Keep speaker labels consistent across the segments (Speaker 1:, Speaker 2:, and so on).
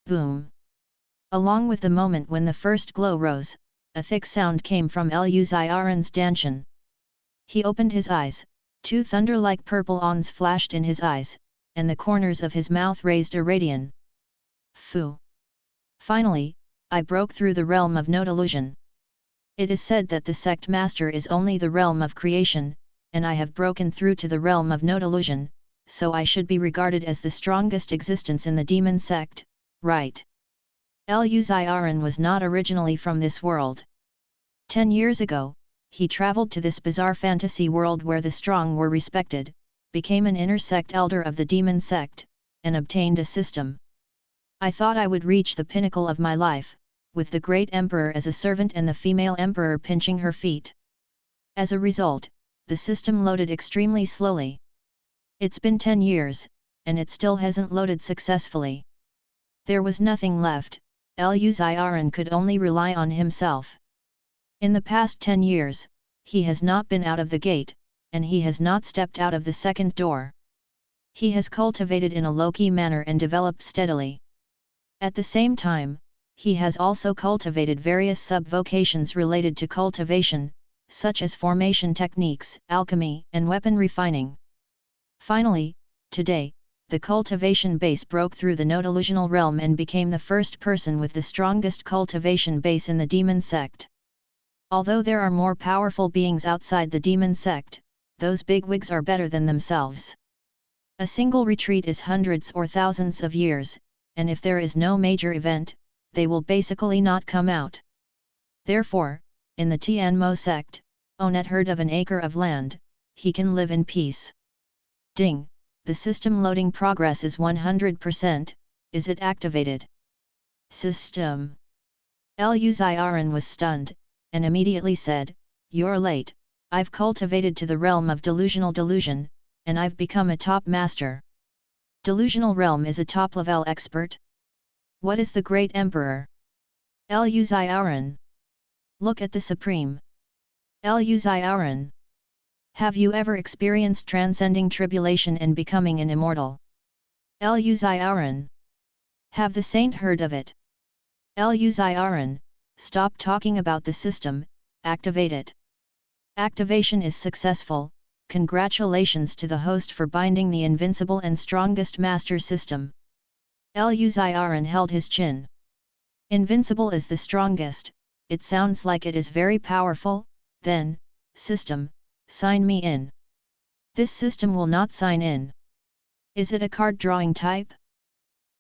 Speaker 1: Boom! Along with the moment when the first glow rose, a thick sound came from Luziran's Danshan. He opened his eyes, two thunder-like purple ons flashed in his eyes, and the corners of his mouth raised a radian. Fu! Finally, I broke through the realm of no delusion. It is said that the sect master is only the realm of creation, and I have broken through to the realm of no delusion, so I should be regarded as the strongest existence in the demon sect, right? Luziran was not originally from this world. 10 years ago, he traveled to this bizarre fantasy world where the strong were respected, became an inner sect elder of the demon sect, and obtained a system. I thought I would reach the pinnacle of my life, with the great emperor as a servant and the female emperor pinching her feet. As a result, the system loaded extremely slowly. It's been 10 years, and it still hasn't loaded successfully. There was nothing left, Luziran could only rely on himself. In the past 10 years, he has not been out of the gate, and he has not stepped out of the second door. He has cultivated in a low-key manner and developed steadily. At the same time, he has also cultivated various sub-vocations related to cultivation, such as formation techniques, alchemy, and weapon refining. Finally, today, the cultivation base broke through the no-delusional realm and became the first person with the strongest cultivation base in the demon sect. Although there are more powerful beings outside the demon sect, those bigwigs are better than themselves. A single retreat is hundreds or thousands of years, and if there is no major event, they will basically not come out. Therefore, in the Tianmo sect, Onet heard of an acre of land, he can live in peace. Ding, the system loading progress is 100%, is it activated? System. Luziran was stunned, and immediately said, "You're late, I've cultivated to the realm of delusional delusion, and I've become a top master." Delusional realm is a top-level expert? What is the great emperor? Luziran. Look at the supreme. Luziran. Have you ever experienced transcending tribulation and becoming an immortal? Luziran. Have the saint heard of it? Luziran, stop talking about the system, activate it. Activation is successful, congratulations to the host for binding the invincible and strongest master system. Luziran held his chin. Invincible is the strongest, it sounds like it is very powerful, then, system, sign me in. This system will not sign in. Is it a card drawing type?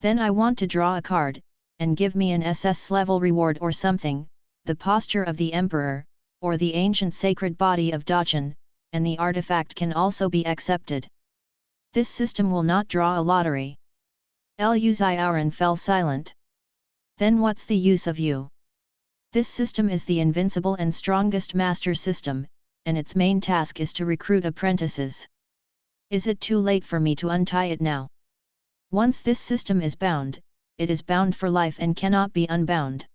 Speaker 1: Then I want to draw a card, and give me an SS level reward or something, the posture of the emperor, or the ancient sacred body of Dachan, and the artifact can also be accepted. This system will not draw a lottery. Luziran fell silent. Then what's the use of you? This system is the invincible and strongest master system, and its main task is to recruit apprentices. Is it too late for me to untie it now? Once this system is bound, it is bound for life and cannot be unbound.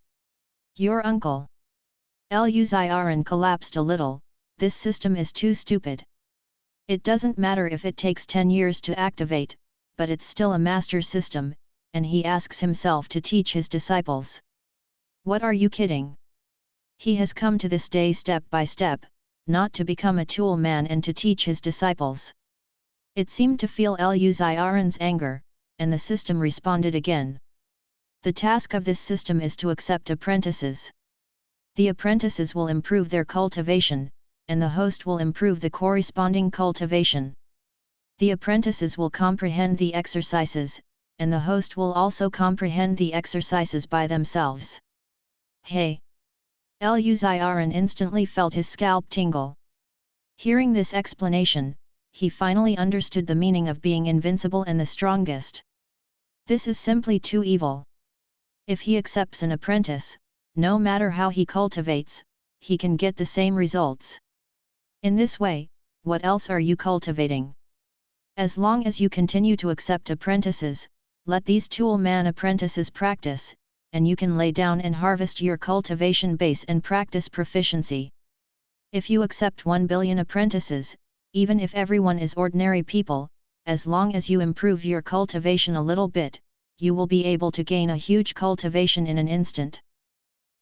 Speaker 1: Your uncle. Luziran collapsed a little, this system is too stupid. It doesn't matter if it takes 10 years to activate, but it's still a master system, and he asks himself to teach his disciples. What are you kidding? He has come to this day step by step, not to become a tool man and to teach his disciples. It seemed to feel Luziran's anger, and the system responded again. The task of this system is to accept apprentices. The apprentices will improve their cultivation, and the host will improve the corresponding cultivation. The apprentices will comprehend the exercises, and the host will also comprehend the exercises by themselves. Hey! Luziran instantly felt his scalp tingle. Hearing this explanation, he finally understood the meaning of being invincible and the strongest. This is simply too evil. If he accepts an apprentice, no matter how he cultivates, he can get the same results. In this way, what else are you cultivating? As long as you continue to accept apprentices, let these tool man apprentices practice, and you can lay down and harvest your cultivation base and practice proficiency. If you accept 1 billion apprentices, even if everyone is ordinary people, as long as you improve your cultivation a little bit, you will be able to gain a huge cultivation in an instant.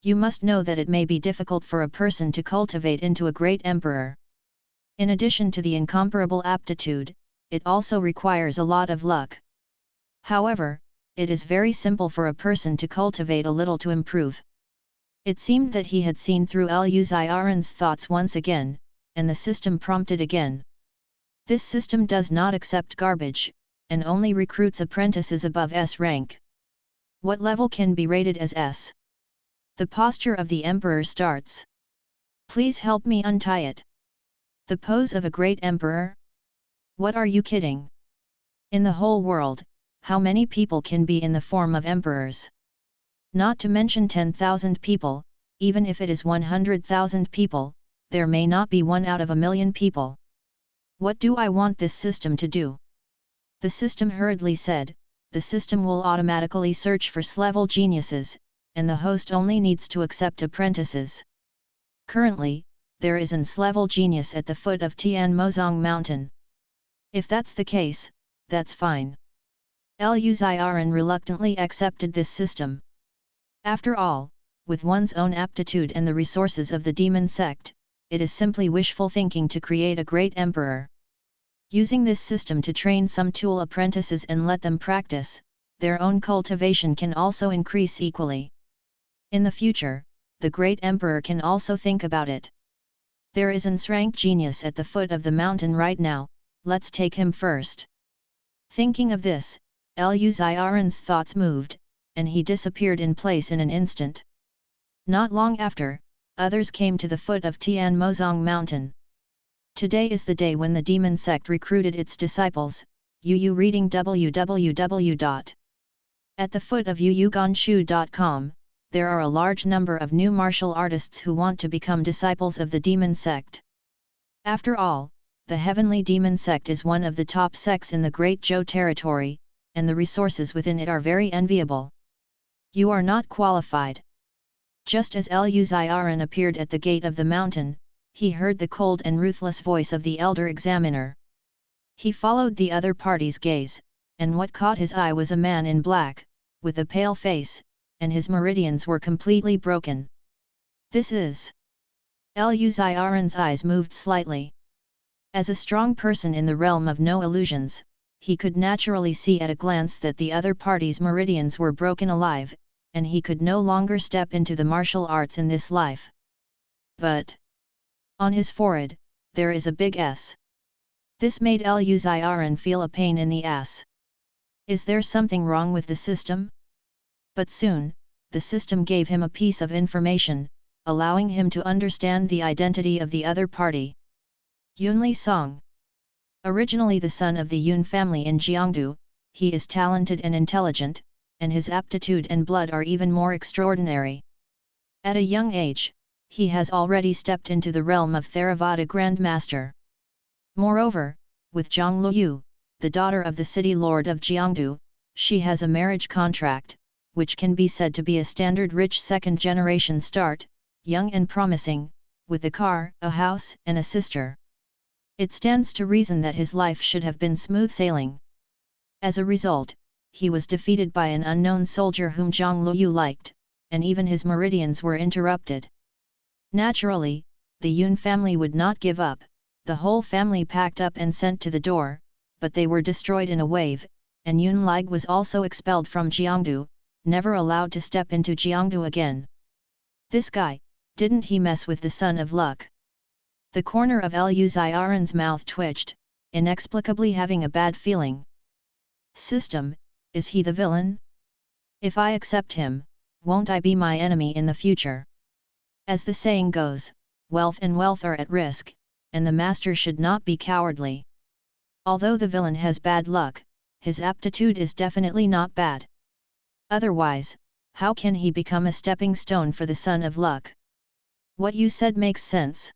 Speaker 1: You must know that it may be difficult for a person to cultivate into a great emperor. In addition to the incomparable aptitude, it also requires a lot of luck. However, it is very simple for a person to cultivate a little to improve. It seemed that he had seen through Luziran's thoughts once again, and the system prompted again. This system does not accept garbage, and only recruits apprentices above S rank. What level can be rated as S? The posture of the emperor starts. Please help me untie it. The pose of a great emperor? What are you kidding? In the whole world, how many people can be in the form of emperors? Not to mention 10,000 people, even if it is 100,000 people, there may not be 1 out of a million people. What do I want this system to do? The system hurriedly said, the system will automatically search for S-level geniuses, and the host only needs to accept apprentices. Currently, there is an S-level genius at the foot of Tian Mozong Mountain. If that's the case, that's fine. Luziran reluctantly accepted this system. After all, with one's own aptitude and the resources of the demon sect, it is simply wishful thinking to create a great emperor. Using this system to train some tool apprentices and let them practice, their own cultivation can also increase equally. In the future, the great emperor can also think about it. There is an S-rank genius at the foot of the mountain right now, let's take him first. Thinking of this, Luziran's thoughts moved, and he disappeared in place in an instant. Not long after, others came to the foot of Tian Mozong Mountain. Today is the day when the demon sect recruited its disciples. UU reading www. At the foot of uuganshu.com, there are a large number of new martial artists who want to become disciples of the demon sect. After all, the heavenly demon sect is one of the top sects in the Great Zhou territory, and the resources within it are very enviable. You are not qualified. Just as Luziran appeared at the gate of the mountain, he heard the cold and ruthless voice of the elder examiner. He followed the other party's gaze, and what caught his eye was a man in black, with a pale face, and his meridians were completely broken. This is... Luziran's eyes moved slightly. As a strong person in the realm of no illusions, he could naturally see at a glance that the other party's meridians were broken alive, and he could no longer step into the martial arts in this life. But... on his forehead, there is a big S. This made Luziran feel a pain in the ass. Is there something wrong with the system? But soon, the system gave him a piece of information, allowing him to understand the identity of the other party. Yunli Song. Originally the son of the Yun family in Jiangdu, he is talented and intelligent, and his aptitude and blood are even more extraordinary. At a young age, he has already stepped into the realm of Theravada Grandmaster. Moreover, with Zhang Luyu, the daughter of the city lord of Jiangdu, she has a marriage contract, which can be said to be a standard rich second-generation start, young and promising, with a car, a house, and a sister. It stands to reason that his life should have been smooth sailing. As a result, he was defeated by an unknown soldier whom Zhang Luyu liked, and even his meridians were interrupted. Naturally, the Yun family would not give up. The whole family packed up and sent to the door, but they were destroyed in a wave, and Yun Lig was also expelled from Jiangdu, never allowed to step into Jiangdu again. This guy, didn't he mess with the son of luck? The corner of Luziran's mouth twitched, inexplicably having a bad feeling. System, is he the villain? If I accept him, won't I be my enemy in the future? As the saying goes, wealth and wealth are at risk, and the master should not be cowardly. Although the villain has bad luck, his aptitude is definitely not bad. Otherwise, how can he become a stepping stone for the son of luck? What you said makes sense.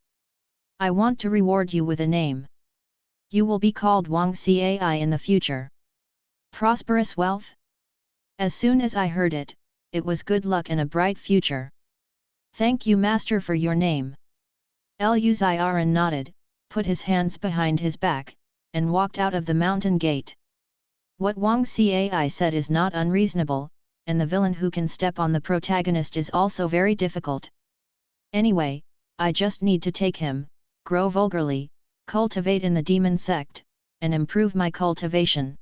Speaker 1: I want to reward you with a name. You will be called Wang Cai in the future. Prosperous wealth? As soon as I heard it, it was good luck and a bright future. Thank you, master, for your name. Luziran nodded, put his hands behind his back, and walked out of the mountain gate. What Wang Cai said is not unreasonable, and the villain who can step on the protagonist is also very difficult. Anyway, I just need to take him, grow vulgarly, cultivate in the demon sect, and improve my cultivation.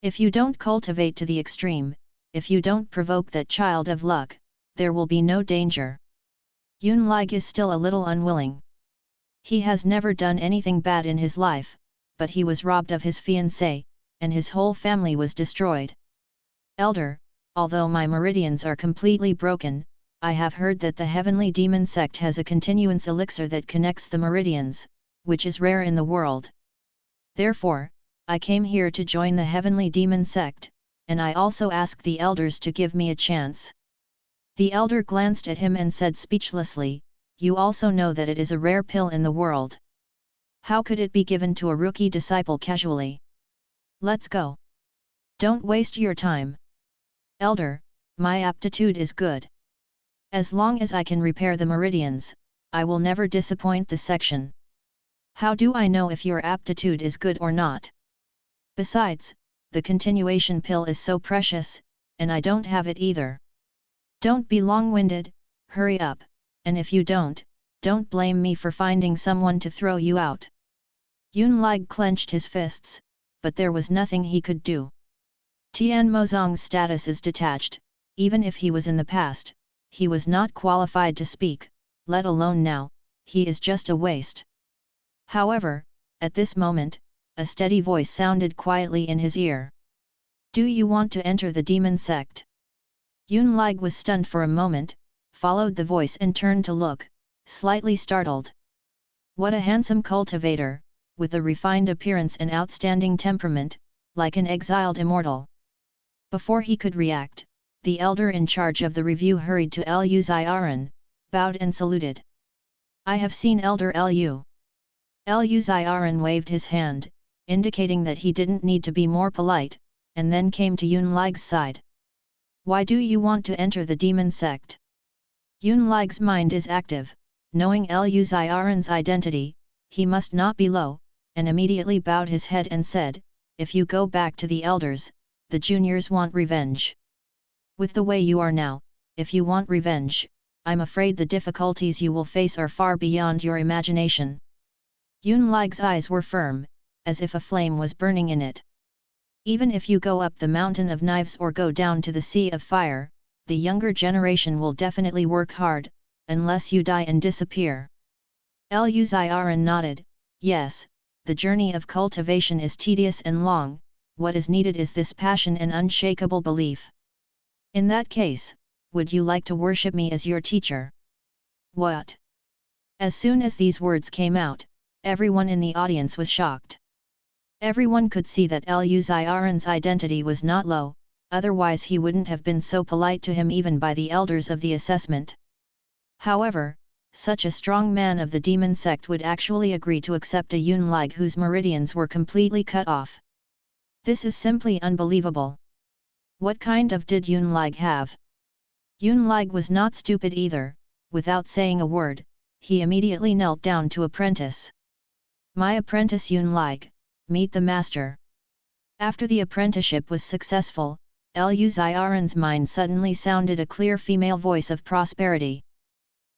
Speaker 1: If you don't cultivate to the extreme, if you don't provoke that child of luck, there will be no danger. Yun Lig is still a little unwilling. He has never done anything bad in his life, but he was robbed of his fiancée, and his whole family was destroyed. Elder, although my meridians are completely broken, I have heard that the heavenly demon sect has a continuance elixir that connects the meridians, which is rare in the world. Therefore, I came here to join the heavenly demon sect, and I also ask the elders to give me a chance. The elder glanced at him and said speechlessly, "You also know that it is a rare pill in the world. How could it be given to a rookie disciple casually? Let's go. Don't waste your time. Elder, my aptitude is good. As long as I can repair the meridians, I will never disappoint the section. How do I know if your aptitude is good or not? Besides, the continuation pill is so precious, and I don't have it either. Don't be long-winded, hurry up, and if you don't blame me for finding someone to throw you out." Yun Lig clenched his fists, but there was nothing he could do. Tian Mozong's status is detached. Even if he was in the past, he was not qualified to speak, let alone now, he is just a waste. However, at this moment, a steady voice sounded quietly in his ear. "Do you want to enter the demon sect?" Yun Lig was stunned for a moment, followed the voice and turned to look, slightly startled. What a handsome cultivator, with a refined appearance and outstanding temperament, like an exiled immortal. Before he could react, the elder in charge of the review hurried to Lu Xiaoran, bowed and saluted. "I have seen Elder Lu." Lu Xiaoran waved his hand, indicating that he didn't need to be more polite, and then came to Yun Lig's side. "Why do you want to enter the demon sect?" Yun Lig's mind is active, knowing Lu Xiaoran's identity, he must not be low, and immediately bowed his head and said, "If you go back to the elders, the juniors want revenge. With the way you are now, if you want revenge, I'm afraid the difficulties you will face are far beyond your imagination." Yun Lig's eyes were firm, as if a flame was burning in it. "Even if you go up the mountain of knives or go down to the sea of fire, the younger generation will definitely work hard, unless you die and disappear." Lu Xiaoran nodded, "Yes, the journey of cultivation is tedious and long, what is needed is this passion and unshakable belief. In that case, would you like to worship me as your teacher?" "What?" As soon as these words came out, everyone in the audience was shocked. Everyone could see that Lu Xiaoran's identity was not low, otherwise he wouldn't have been so polite to him even by the elders of the assessment. However, such a strong man of the demon sect would actually agree to accept a Yun Lig whose meridians were completely cut off. This is simply unbelievable. What kind of did Yun Lig have? Yun Lig was not stupid either. Without saying a word, he immediately knelt down to apprentice. "My apprentice Yun Lig, meet the master." After the apprenticeship was successful, Lu Xiaoran's mind suddenly sounded a clear female voice of prosperity.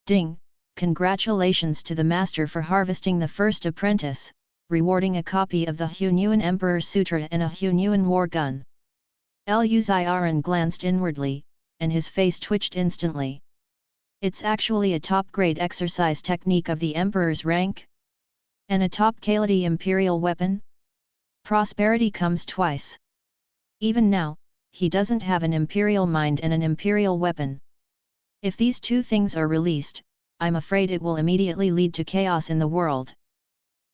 Speaker 1: "Ding, congratulations to the master for harvesting the first apprentice, rewarding a copy of the Hunyuan Emperor Sutra and a Hunyuan war gun." Lu Xiaoran glanced inwardly, and his face twitched instantly. "It's actually a top-grade exercise technique of the Emperor's rank? And a top-quality imperial weapon? Prosperity comes twice. Even now, he doesn't have an imperial mind and an imperial weapon. If these two things are released, I'm afraid it will immediately lead to chaos in the world."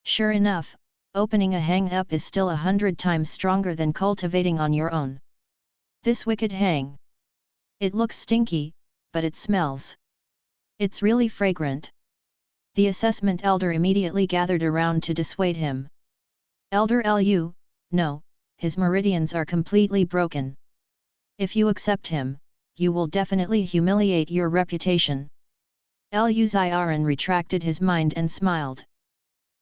Speaker 1: Sure enough, opening a hang-up is still 100 times stronger than cultivating on your own. This wicked hang. It looks stinky, but it smells. It's really fragrant. The assessment elder immediately gathered around to dissuade him. "Elder Lu, no, his meridians are completely broken. If you accept him, you will definitely humiliate your reputation." Lu Xiaoran retracted his mind and smiled.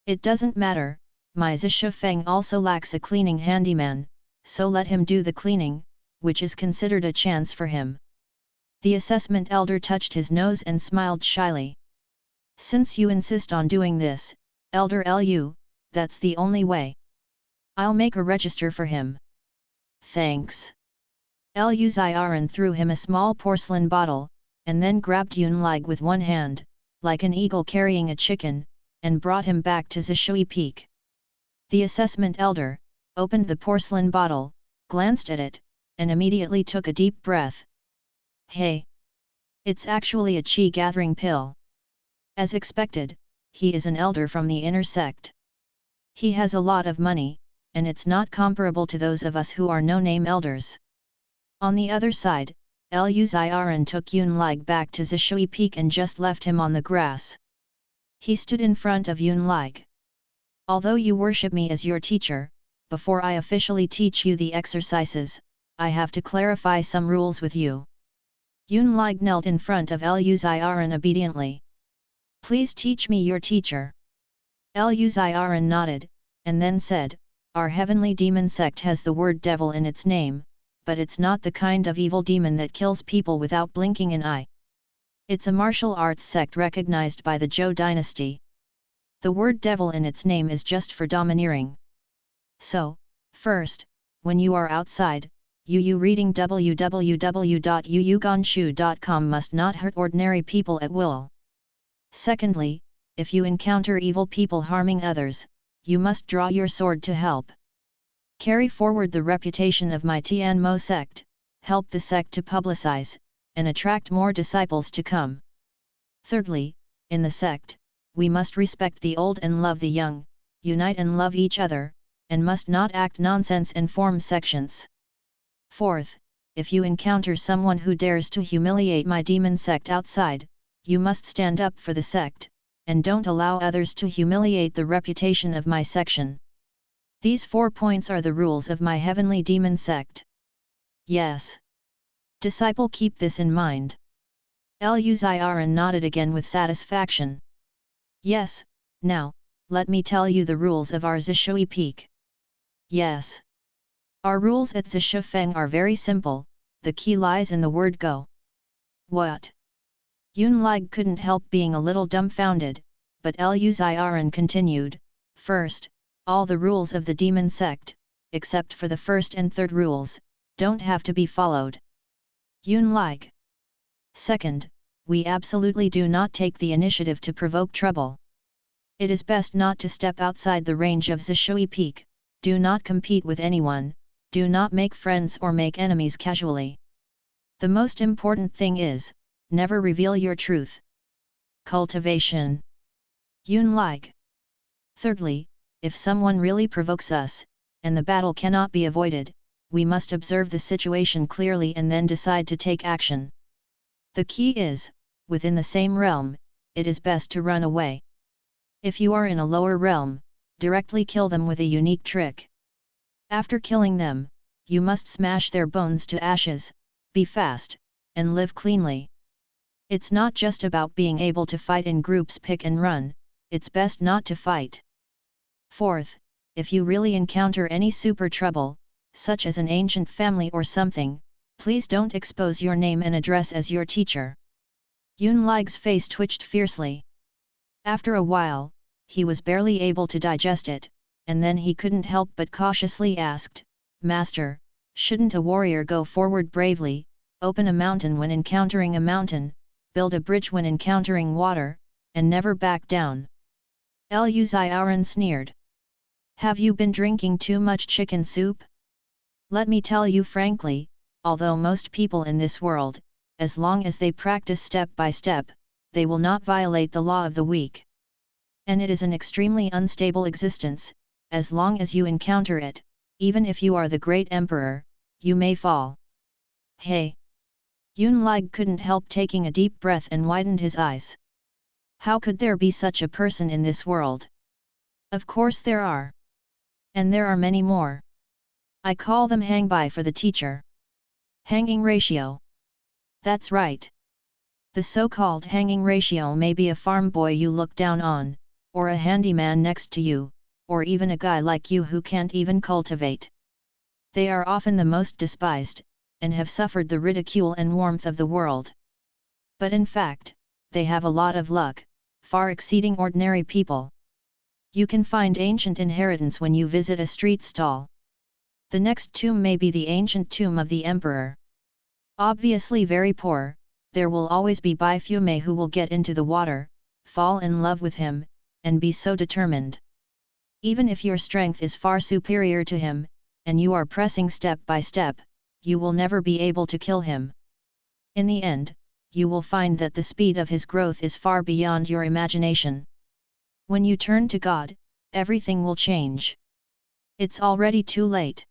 Speaker 1: "It doesn't matter, my Zisha Feng also lacks a cleaning handyman, so let him do the cleaning, which is considered a chance for him. The assessment elder touched his nose and smiled shyly. Since you insist on doing this, Elder Lu, that's the only way. I'll make a register for him. Thanks. Lu Ziran threw him a small porcelain bottle, and then grabbed Yunlig with one hand, like an eagle carrying a chicken, and brought him back to Zishui Peak. The assessment elder opened the porcelain bottle, glanced at it, and immediately took a deep breath. Hey! It's actually a chi gathering pill. As expected, he is an elder from the inner sect. He has a lot of money, and it's not comparable to those of us who are no-name elders. On the other side, Lu Ziran took Yunlig back to Zishui Peak and just left him on the grass. He stood in front of Yunlig. Although you worship me as your teacher, before I officially teach you the exercises, I have to clarify some rules with you. Yunlig knelt in front of Lu Ziran obediently. Please teach me your teacher. Lu Ziran nodded, and then said, Our heavenly demon sect has the word devil in its name, but it's not the kind of evil demon that kills people without blinking an eye. It's a martial arts sect recognized by the Zhou dynasty. The word devil in its name is just for domineering. So, first, when you are outside, you reading www.yuyuganshu.com must not hurt ordinary people at will. Secondly, if you encounter evil people harming others, you must draw your sword to help. Carry forward the reputation of my Tianmo sect, help the sect to publicize, and attract more disciples to come. Thirdly, in the sect, we must respect the old and love the young, unite and love each other, and must not act nonsense and form sections. Fourth, if you encounter someone who dares to humiliate my demon sect outside, you must stand up for the sect, and don't allow others to humiliate the reputation of my section. These 4 points are the rules of my heavenly demon sect. Yes. Disciple, keep this in mind. Lu Ziran nodded again with satisfaction. Yes, now, let me tell you the rules of our Zishui Peak. Yes. Our rules at Zishufeng are very simple, the key lies in the word go. What? Yunlig couldn't help being a little dumbfounded, but Lu Ziran continued, First, all the rules of the demon sect, except for the first and third rules, don't have to be followed. Yunlig. Second, we absolutely do not take the initiative to provoke trouble. It is best not to step outside the range of Zishui Peak, do not compete with anyone, do not make friends or make enemies casually. The most important thing is, never reveal your truth. Cultivation. Yunlig. Thirdly, if someone really provokes us, and the battle cannot be avoided, we must observe the situation clearly and then decide to take action. The key is, within the same realm, it is best to run away. If you are in a lower realm, directly kill them with a unique trick. After killing them, you must smash their bones to ashes, be fast, and live cleanly. It's not just about being able to fight in groups, pick and run, it's best not to fight. Fourth, if you really encounter any super trouble, such as an ancient family or something, please don't expose your name and address as your teacher. Yunlig's face twitched fiercely. After a while, he was barely able to digest it, and then he couldn't help but cautiously asked, Master, shouldn't a warrior go forward bravely, open a mountain when encountering a mountain, build a bridge when encountering water, and never back down? Lu Ziran sneered. Have you been drinking too much chicken soup? Let me tell you frankly, although most people in this world, as long as they practice step by step, they will not violate the law of the weak. And it is an extremely unstable existence, as long as you encounter it, even if you are the great emperor, you may fall. Hey! Yunlig couldn't help taking a deep breath and widened his eyes. How could there be such a person in this world? Of course there are. And there are many more. I call them hang-by for the teacher. Hanging ratio. That's right. The so-called hanging ratio may be a farm boy you look down on, or a handyman next to you, or even a guy like you who can't even cultivate. They are often the most despised, and have suffered the ridicule and warmth of the world. But in fact, they have a lot of luck, far exceeding ordinary people. You can find ancient inheritance when you visit a street stall. The next tomb may be the ancient tomb of the emperor. Obviously very poor, there will always be Baifume who will get into the water, fall in love with him, and be so determined. Even if your strength is far superior to him, and you are pressing step by step, you will never be able to kill him. In the end, you will find that the speed of his growth is far beyond your imagination. When you turn to God, everything will change. It's already too late.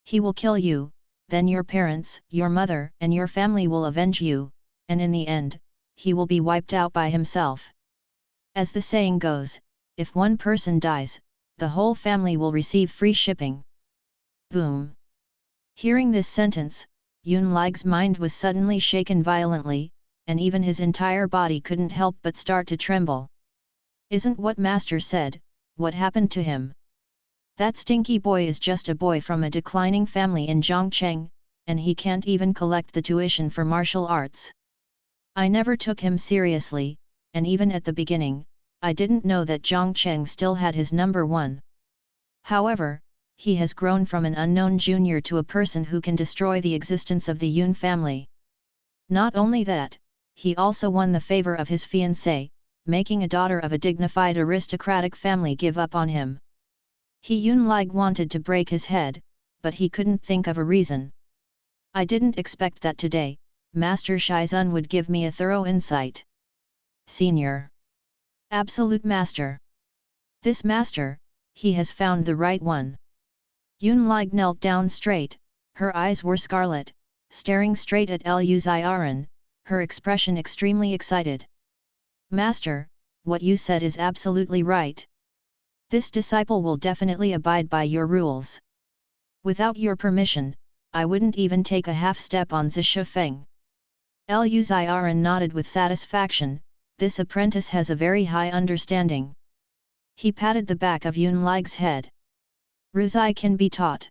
Speaker 1: He will kill you, then your parents, your mother, and your family will avenge you, and in the end, he will be wiped out by himself. As the saying goes, if one person dies, the whole family will receive free shipping. Boom! Hearing this sentence, Yun Lig's mind was suddenly shaken violently, and even his entire body couldn't help but start to tremble. Isn't what Master said, what happened to him? That stinky boy is just a boy from a declining family in Zhongcheng, and he can't even collect the tuition for martial arts. I never took him seriously, and even at the beginning, I didn't know that Zhongcheng still had his number one. However, he has grown from an unknown junior to a person who can destroy the existence of the Yun family. Not only that, he also won the favor of his fiancée, making a daughter of a dignified aristocratic family give up on him. Yun Lig wanted to break his head, but he couldn't think of a reason. I didn't expect that today, Master Shizun would give me a thorough insight. Senior. Absolute Master. This Master, he has found the right one. Yun Lig knelt down straight, her eyes were scarlet, staring straight at Lu Xiaoran, her expression extremely excited. Master, what you said is absolutely right. This disciple will definitely abide by your rules. Without your permission, I wouldn't even take a half step on Zisha Feng. Lu Xiaoran nodded with satisfaction, this apprentice has a very high understanding. He patted the back of Yun Lig's head. Ruzai can be taught.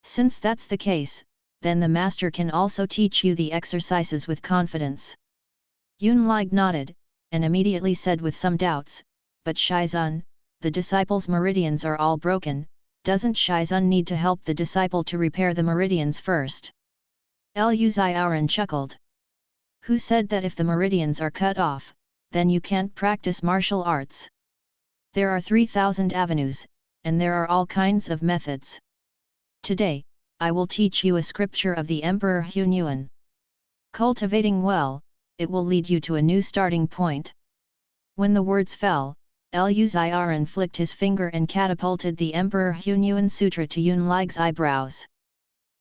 Speaker 1: Since that's the case, then the master can also teach you the exercises with confidence. Yun Lig nodded, and immediately said with some doubts, but Shizun, the disciple's meridians are all broken, doesn't Shizun need to help the disciple to repair the meridians first? Lu Xiaoran chuckled. Who said that if the meridians are cut off, then you can't practice martial arts? There are 3,000 avenues, and there are all kinds of methods. Today, I will teach you a scripture of the Emperor Hunyuan. Cultivating well, it will lead you to a new starting point. When the words fell, Lu Xiaoran flicked his finger and catapulted the Emperor Hunyuan Sutra to Yun Lig's eyebrows.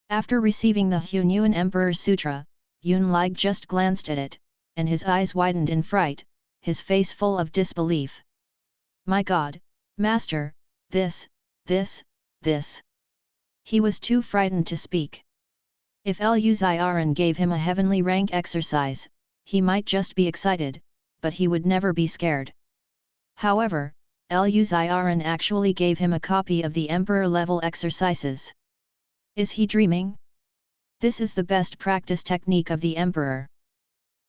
Speaker 1: After receiving the Hunyuan Emperor Sutra, Yun Lig just glanced at it, and his eyes widened in fright, his face full of disbelief. My God, Master, this. He was too frightened to speak. If Lu Xiaoran gave him a heavenly rank exercise, he might just be excited, but he would never be scared. However, Lu Xiaoran actually gave him a copy of the emperor-level exercises. Is he dreaming? This is the best practice technique of the emperor.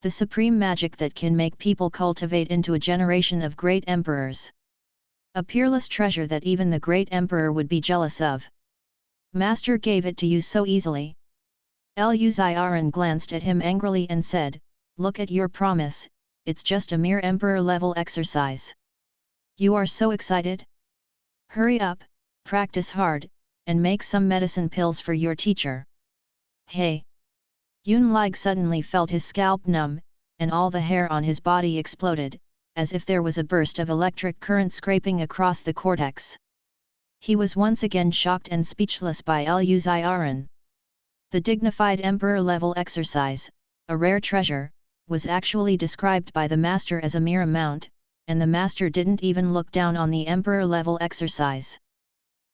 Speaker 1: The supreme magic that can make people cultivate into a generation of great emperors. A peerless treasure that even the great emperor would be jealous of. Master gave it to you so easily. Lu Xiaoran glanced at him angrily and said, look at your promise, it's just a mere emperor-level exercise. You are so excited? Hurry up, practice hard, and make some medicine pills for your teacher. Hey! Yun Lig suddenly felt his scalp numb, and all the hair on his body exploded, as if there was a burst of electric current scraping across the cortex. He was once again shocked and speechless by Lu Xiaoran. The dignified emperor-level exercise, a rare treasure, was actually described by the master as a mere amount, and the master didn't even look down on the emperor-level exercise.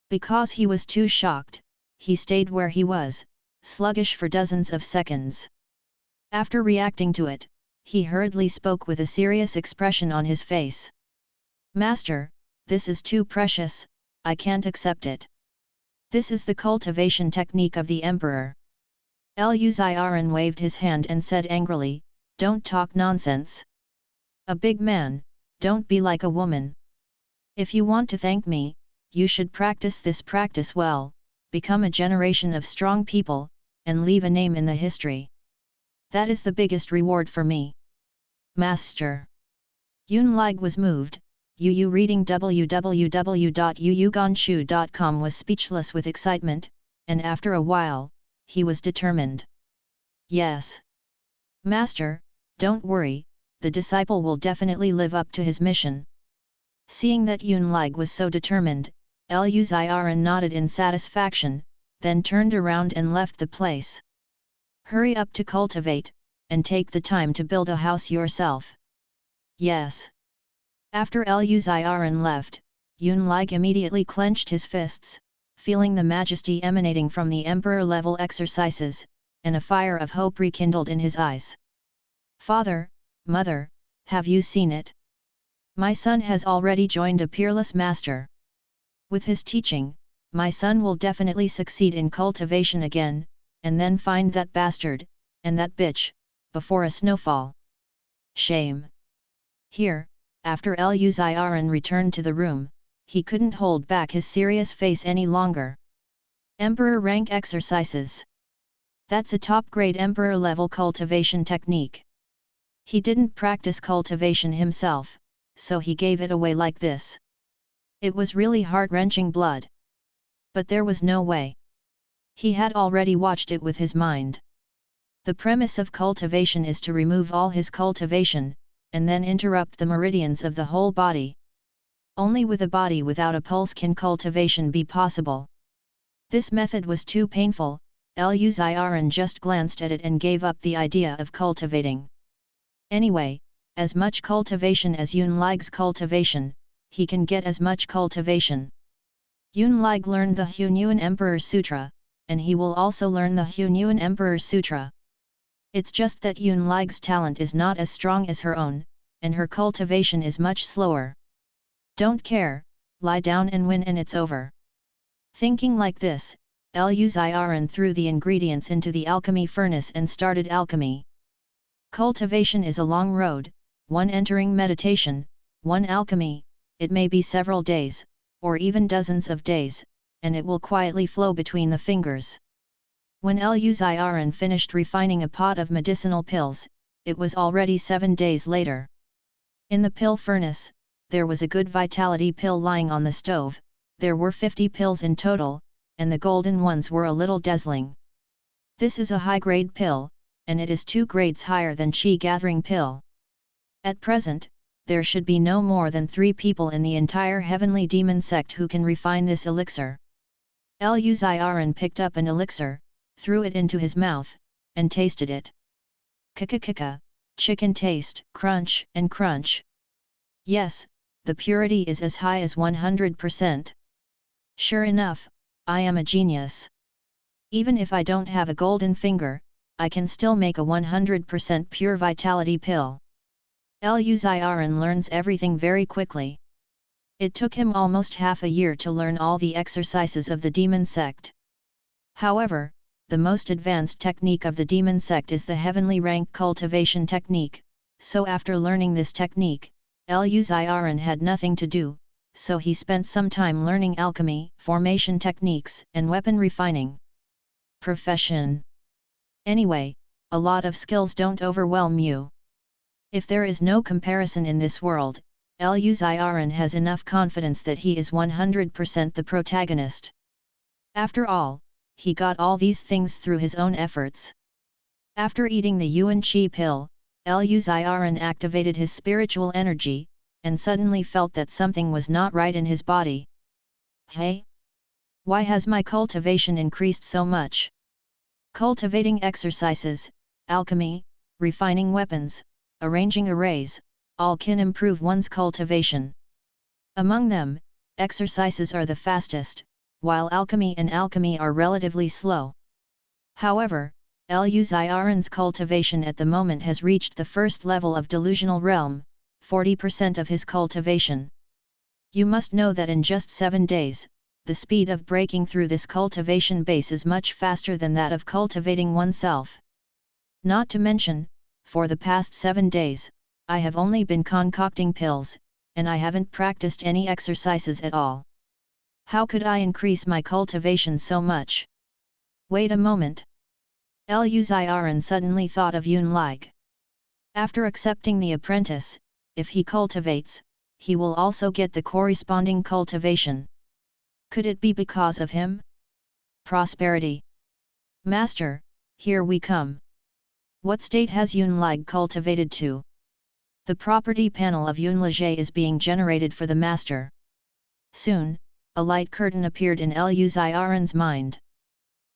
Speaker 1: Because he was too shocked, he stayed where he was, sluggish for dozens of seconds. After reacting to it, he hurriedly spoke with a serious expression on his face. Master, this is too precious, I can't accept it. This is the cultivation technique of the emperor. Luziren waved his hand and said angrily, "Don't talk nonsense. A big man, don't be like a woman. If you want to thank me, you should practice this practice well, become a generation of strong people, and leave a name in the history. That is the biggest reward for me." Master Yunlig was moved. Yu reading www.yuyuganshu.com was speechless with excitement, and after a while, he was determined. "Yes. Master, don't worry, the disciple will definitely live up to his mission." Seeing that Yunlig was so determined, Luziren nodded in satisfaction, then turned around and left the place. "Hurry up to cultivate, and take the time to build a house yourself." "Yes." After Luziren left, Yunlig immediately clenched his fists, feeling the majesty emanating from the emperor-level exercises, and a fire of hope rekindled in his eyes. "Father, Mother, have you seen it? My son has already joined a peerless master. With his teaching, my son will definitely succeed in cultivation again, and then find that bastard, and that bitch, before a snowfall. Shame." Here, after Luziren returned to the room, he couldn't hold back his serious face any longer. "Emperor rank exercises. That's a top-grade emperor-level cultivation technique. He didn't practice cultivation himself, so he gave it away like this. It was really heart-wrenching blood. But there was no way. He had already watched it with his mind. The premise of cultivation is to remove all his cultivation, and then interrupt the meridians of the whole body. Only with a body without a pulse can cultivation be possible. This method was too painful. Luziren just glanced at it and gave up the idea of cultivating. Anyway, as much cultivation as Yunlig's cultivation, he can get as much cultivation. Yunlig learned the Hunyuan Emperor Sutra, and he will also learn the Hunyuan Emperor Sutra. It's just that Yunlig's talent is not as strong as her own, and her cultivation is much slower. Don't care, lie down and win and it's over. Thinking like this, Luziren threw the ingredients into the alchemy furnace and started alchemy. Cultivation is a long road, one entering meditation, one alchemy, it may be several days, or even dozens of days, and it will quietly flow between the fingers. When Luziren finished refining a pot of medicinal pills, it was already 7 days later. In the pill furnace, there was a good vitality pill lying on the stove. There were 50 pills in total, and the golden ones were a little dazzling. This is a high-grade pill, and it is 2 grades higher than Qi gathering pill. At present, there should be no more than 3 people in the entire heavenly demon sect who can refine this elixir. Luziren picked up an elixir, threw it into his mouth, and tasted it. Kika, chicken taste, crunch and crunch. Yes, the purity is as high as 100%. Sure enough, I am a genius. Even if I don't have a golden finger, I can still make a 100% pure vitality pill. Luziren learns everything very quickly. It took him almost half a year to learn all the exercises of the demon sect. However, the most advanced technique of the demon sect is the heavenly rank cultivation technique, so after learning this technique, Luziren had nothing to do, so he spent some time learning alchemy, formation techniques, and weapon refining. Profession. Anyway, a lot of skills don't overwhelm you. If there is no comparison in this world, Luziren has enough confidence that he is 100% the protagonist. After all, he got all these things through his own efforts. After eating the Yuan Qi pill, Luziren activated his spiritual energy, and suddenly felt that something was not right in his body. Hey? Why has my cultivation increased so much? Cultivating exercises, alchemy, refining weapons, arranging arrays, all can improve one's cultivation. Among them, exercises are the fastest, while alchemy and alchemy are relatively slow. However, Luziren's cultivation at the moment has reached the first level of delusional realm, 40% of his cultivation. You must know that in just 7 days, the speed of breaking through this cultivation base is much faster than that of cultivating oneself. Not to mention, for the past 7 days, I have only been concocting pills, and I haven't practiced any exercises at all. How could I increase my cultivation so much? Wait a moment. Lu Xiaoran suddenly thought of Yun Lig. After accepting the apprentice, if he cultivates, he will also get the corresponding cultivation. Could it be because of him? Prosperity. Master, here we come. What state has Yun Lig cultivated to? The property panel of Yun Lige is being generated for the master. Soon, a light curtain appeared in Lu Xiaoran's mind.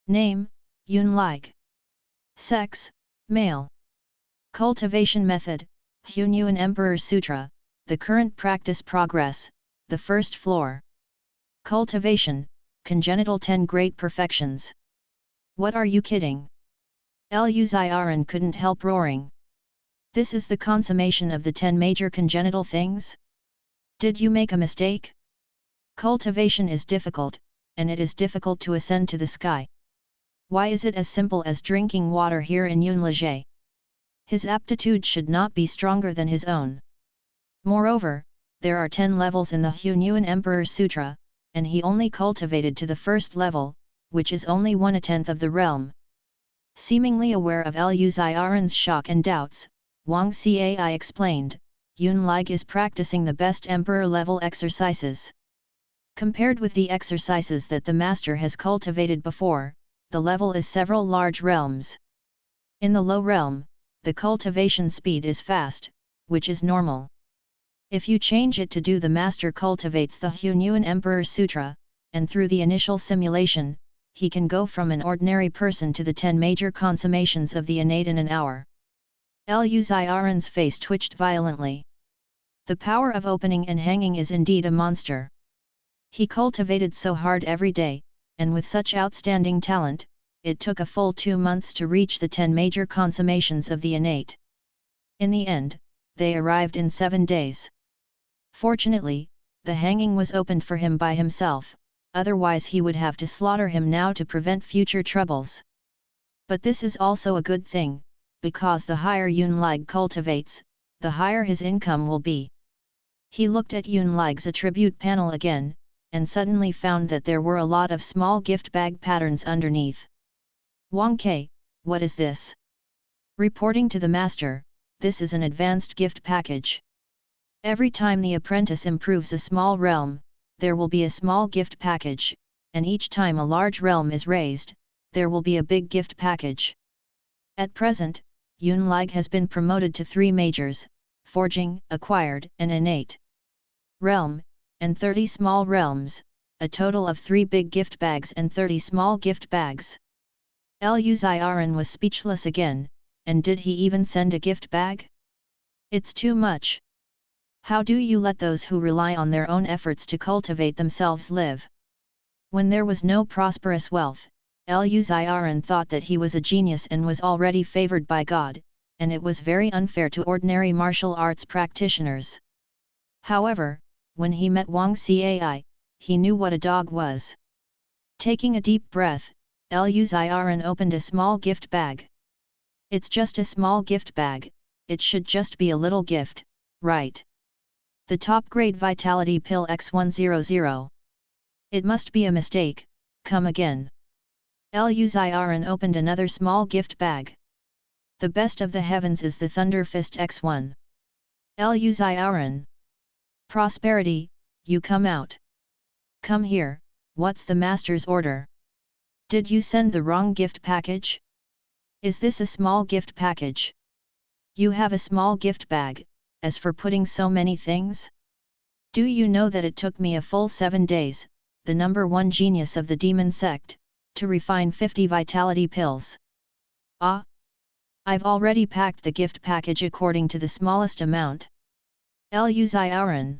Speaker 1: Name, Yun Lig. Sex, male. Cultivation method, Hunyuan Emperor Sutra, the current practice progress, the first floor. Cultivation, congenital 10 great perfections. What are you kidding? Lu Xiaoran couldn't help roaring. This is the consummation of the 10 major congenital things? Did you make a mistake? Cultivation is difficult, and it is difficult to ascend to the sky. Why is it as simple as drinking water here in Yun Lige? His aptitude should not be stronger than his own. Moreover, there are 10 levels in the Hunyuan Emperor Sutra, and he only cultivated to the first level, which is only 1/10 of the realm. Seemingly aware of Lu Xiaoran's shock and doubts, Wang Cai explained, Yun Lig is practicing the best emperor-level exercises. Compared with the exercises that the master has cultivated before, the level is several large realms. In the low realm, the cultivation speed is fast, which is normal. If you change it to do the master cultivates the Hunyuan Emperor Sutra, and through the initial simulation, he can go from an ordinary person to the 10 major consummations of the innate in an hour. Lu Xiaoran's face twitched violently. The power of opening and hanging is indeed a monster. He cultivated so hard every day, and with such outstanding talent, it took a full 2 months to reach the 10 major consummations of the innate. In the end, they arrived in 7 days. Fortunately, the hanging was opened for him by himself, otherwise he would have to slaughter him now to prevent future troubles. But this is also a good thing, because the higher Yun Lig cultivates, the higher his income will be. He looked at Yun Lig's attribute panel again, and suddenly found that there were a lot of small gift bag patterns underneath. Wang Ke, what is this? Reporting to the master, this is an advanced gift package. Every time the apprentice improves a small realm, there will be a small gift package, and each time a large realm is raised, there will be a big gift package. At present, Yun Lig has been promoted to 3 majors, forging, acquired, and innate realm, and 30 small realms, a total of 3 big gift bags and 30 small gift bags. Lu Xiaoran was speechless again, and did he even send a gift bag? It's too much. How do you let those who rely on their own efforts to cultivate themselves live? When there was no prosperous wealth, Lu Xiaoran thought that he was a genius and was already favored by God, and it was very unfair to ordinary martial arts practitioners. However, when he met Wang Cai, he knew what a dog was. Taking a deep breath, Lu Xiaoran opened a small gift bag. It's just a small gift bag, it should just be a little gift, right? The top-grade vitality pill X100. It must be a mistake, come again. Lu Xiaoran opened another small gift bag. The best of the heavens is the Thunder Fist X1. Lu Xiaoran. Prosperity, you come out. Come here, what's the master's order? Did you send the wrong gift package? Is this a small gift package? You have a small gift bag, as for putting so many things? Do you know that it took me a full 7 days, the number 1 genius of the demon sect, to refine 50 vitality pills? Ah! I've already packed the gift package according to the smallest amount. Lu Xiaoran.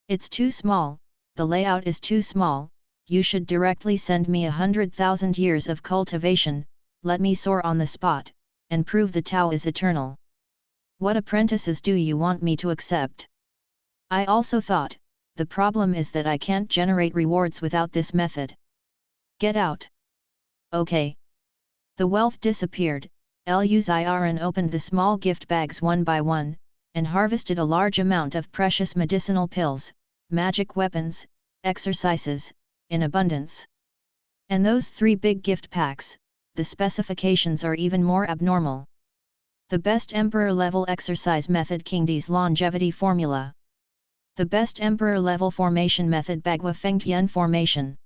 Speaker 1: It's too small, the layout is too small, you should directly send me 100,000 years of cultivation, let me soar on the spot, and prove the Tao is eternal. What apprentices do you want me to accept? I also thought, the problem is that I can't generate rewards without this method. Get out. Okay. The wealth disappeared. Luzirn opened the small gift bags one by one, and harvested a large amount of precious medicinal pills, magic weapons, exercises, in abundance. And those 3 big gift packs, the specifications are even more abnormal. The best Emperor-level exercise method King Di's longevity formula. The best Emperor-level formation method Bagua Fengtian formation.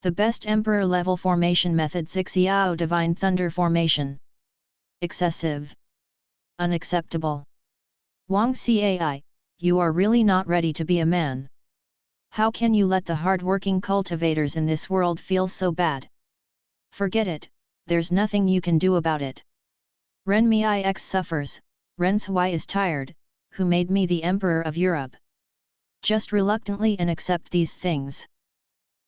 Speaker 1: The best Emperor-level formation method Zixiao Divine Thunder formation. Excessive. Unacceptable. Wang Cai, you are really not ready to be a man. How can you let the hard-working cultivators in this world feel so bad? Forget it, there's nothing you can do about it. Ren Mix suffers, Ren's Hui is tired, who made me the Emperor of Europe. Just reluctantly and accept these things.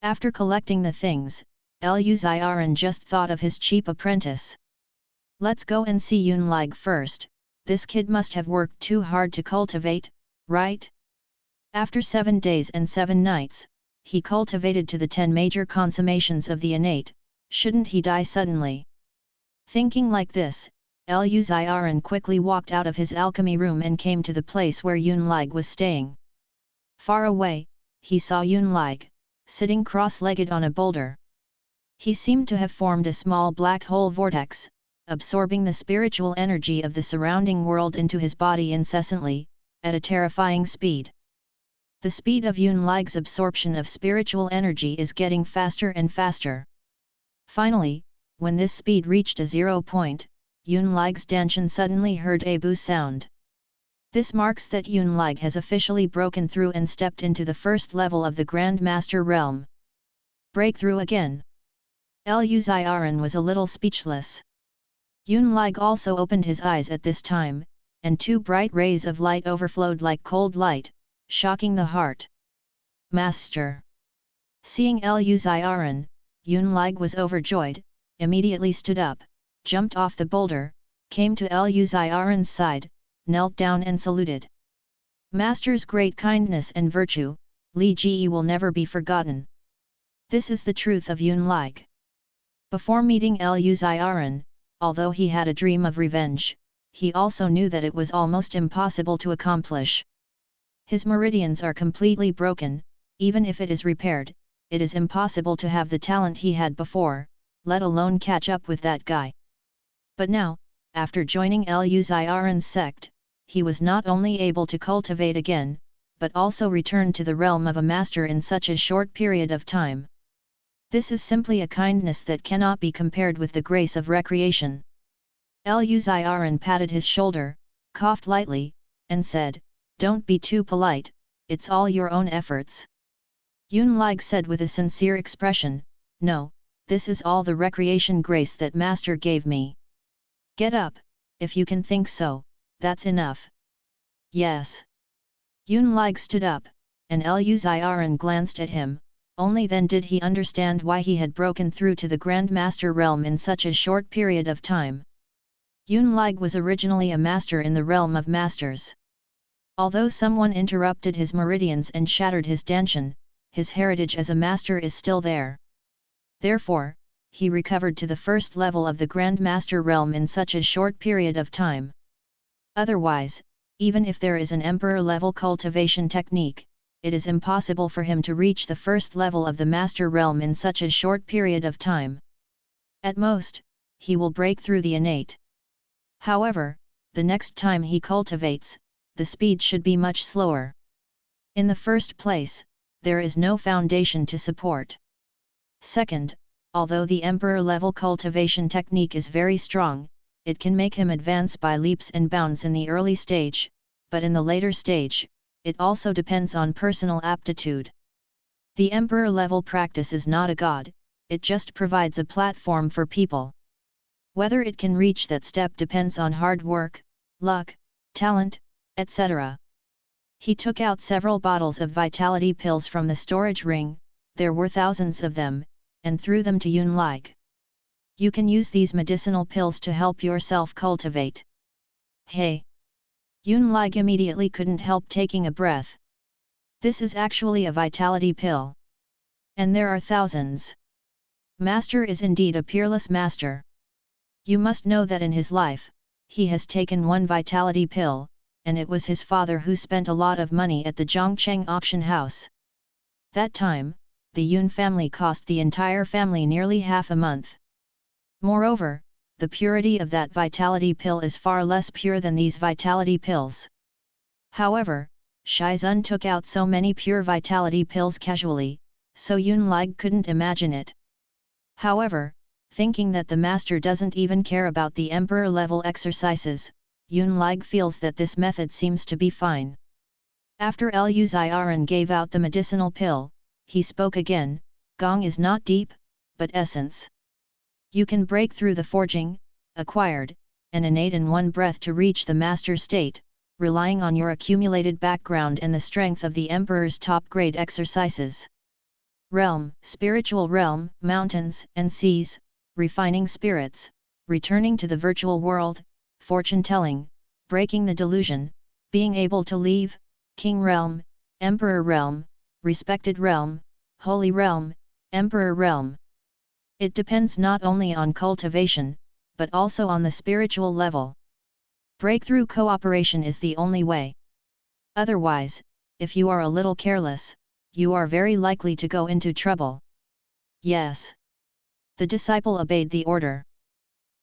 Speaker 1: After collecting the things, Luzirn just thought of his cheap apprentice. Let's go and see Yunlig first, this kid must have worked too hard to cultivate, right? After 7 days and 7 nights, he cultivated to the 10 major consummations of the innate, shouldn't he die suddenly? Thinking like this, Luzirn quickly walked out of his alchemy room and came to the place where Yunlig was staying. Far away, he saw Yunlig, sitting cross-legged on a boulder. He seemed to have formed a small black hole vortex, absorbing the spiritual energy of the surrounding world into his body incessantly, at a terrifying speed. The speed of Yunlig's absorption of spiritual energy is getting faster and faster. Finally, when this speed reached a 0 point, Yunlig's Danshan suddenly heard a boo sound. This marks that Yunlig has officially broken through and stepped into the first level of the Grand Master realm. Breakthrough again. Luzirn was a little speechless. Yunlig also opened his eyes at this time, and 2 bright rays of light overflowed like cold light, shocking the heart. Master! Seeing Luzirn, Yunlig was overjoyed, immediately stood up, jumped off the boulder, came to Luzirn's side, knelt down and saluted. Master's great kindness and virtue, Li Ji will never be forgotten. This is the truth of Yunlig. Before meeting Luzirn, although he had a dream of revenge, he also knew that it was almost impossible to accomplish. His meridians are completely broken, even if it is repaired, it is impossible to have the talent he had before, let alone catch up with that guy. But now, after joining Luzirn's sect, he was not only able to cultivate again, but also return to the realm of a master in such a short period of time. This is simply a kindness that cannot be compared with the grace of recreation. Luzirn patted his shoulder, coughed lightly, and said, "Don't be too polite, it's all your own efforts." Yunlig said with a sincere expression, "No, this is all the recreation grace that Master gave me. Get up, if you can think so, that's enough." Yes. Yunlig stood up, and Luzirn glanced at him, only then did he understand why he had broken through to the Grand Master realm in such a short period of time. Yunlig was originally a master in the realm of masters. Although someone interrupted his meridians and shattered his danshan, his heritage as a master is still there. Therefore, he recovered to the first level of the Grand Master realm in such a short period of time. Otherwise, even if there is an Emperor-level cultivation technique, it is impossible for him to reach the first level of the Master realm in such a short period of time. At most, he will break through the innate. However, the next time he cultivates, the speed should be much slower. In the first place, there is no foundation to support. Second, although the Emperor-level cultivation technique is very strong, it can make him advance by leaps and bounds in the early stage, but in the later stage, it also depends on personal aptitude. The Emperor-level practice is not a god, it just provides a platform for people. Whether it can reach that step depends on hard work, luck, talent, etc. He took out several bottles of vitality pills from the storage ring, there were thousands of them, and threw them to Yunlig. You can use these medicinal pills to help yourself cultivate. Hey! Yunlig immediately couldn't help taking a breath. This is actually a vitality pill. And there are thousands. Master is indeed a peerless master. You must know that in his life, he has taken one vitality pill, and it was his father who spent a lot of money at the Zhongcheng auction house. That time, the Yun family cost the entire family nearly half a month. Moreover, the purity of that vitality pill is far less pure than these vitality pills. However, Shizun took out so many pure vitality pills casually, so Yun Lig couldn't imagine it. However, thinking that the master doesn't even care about the emperor-level exercises, Yun Lig feels that this method seems to be fine. After Lu Ziran gave out the medicinal pill, he spoke again, Gong is not deep, but essence. You can break through the forging, acquired, and innate in one breath to reach the master state, relying on your accumulated background and the strength of the emperor's top-grade exercises. Realm, spiritual realm, mountains and seas, refining spirits, returning to the virtual world, fortune-telling, breaking the delusion, being able to leave, king realm, emperor realm, respected realm, holy realm, emperor realm. It depends not only on cultivation, but also on the spiritual level. Breakthrough cooperation is the only way. Otherwise, if you are a little careless, you are very likely to go into trouble. Yes. The disciple obeyed the order.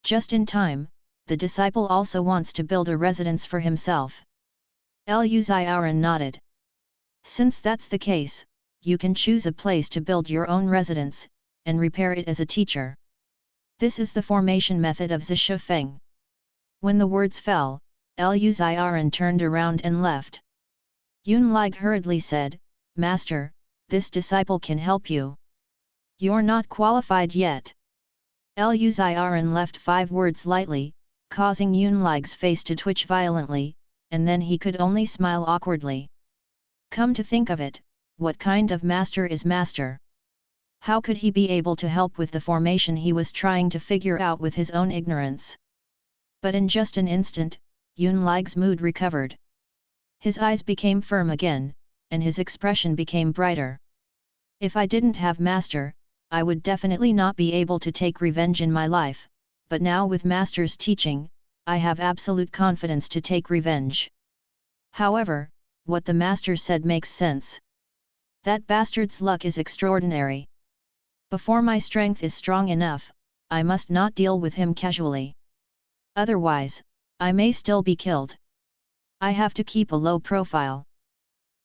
Speaker 1: Just in time, the disciple also wants to build a residence for himself. Lu Ziran nodded. Since that's the case, you can choose a place to build your own residence, and repair it as a teacher. This is the formation method of Zisha Feng. When the words fell, Lu Ziran turned around and left. Yun Lig hurriedly said, Master, this disciple can help you. You're not qualified yet. Lu Ziran left 5 words lightly, causing Yun Lig's face to twitch violently, and then he could only smile awkwardly. Come to think of it, what kind of master is master? How could he be able to help with the formation he was trying to figure out with his own ignorance? But in just an instant, Yun Lig's mood recovered. His eyes became firm again, and his expression became brighter. If I didn't have master, I would definitely not be able to take revenge in my life, but now with master's teaching, I have absolute confidence to take revenge. However, what the master said makes sense. That bastard's luck is extraordinary. Before my strength is strong enough, I must not deal with him casually. Otherwise, I may still be killed. I have to keep a low profile.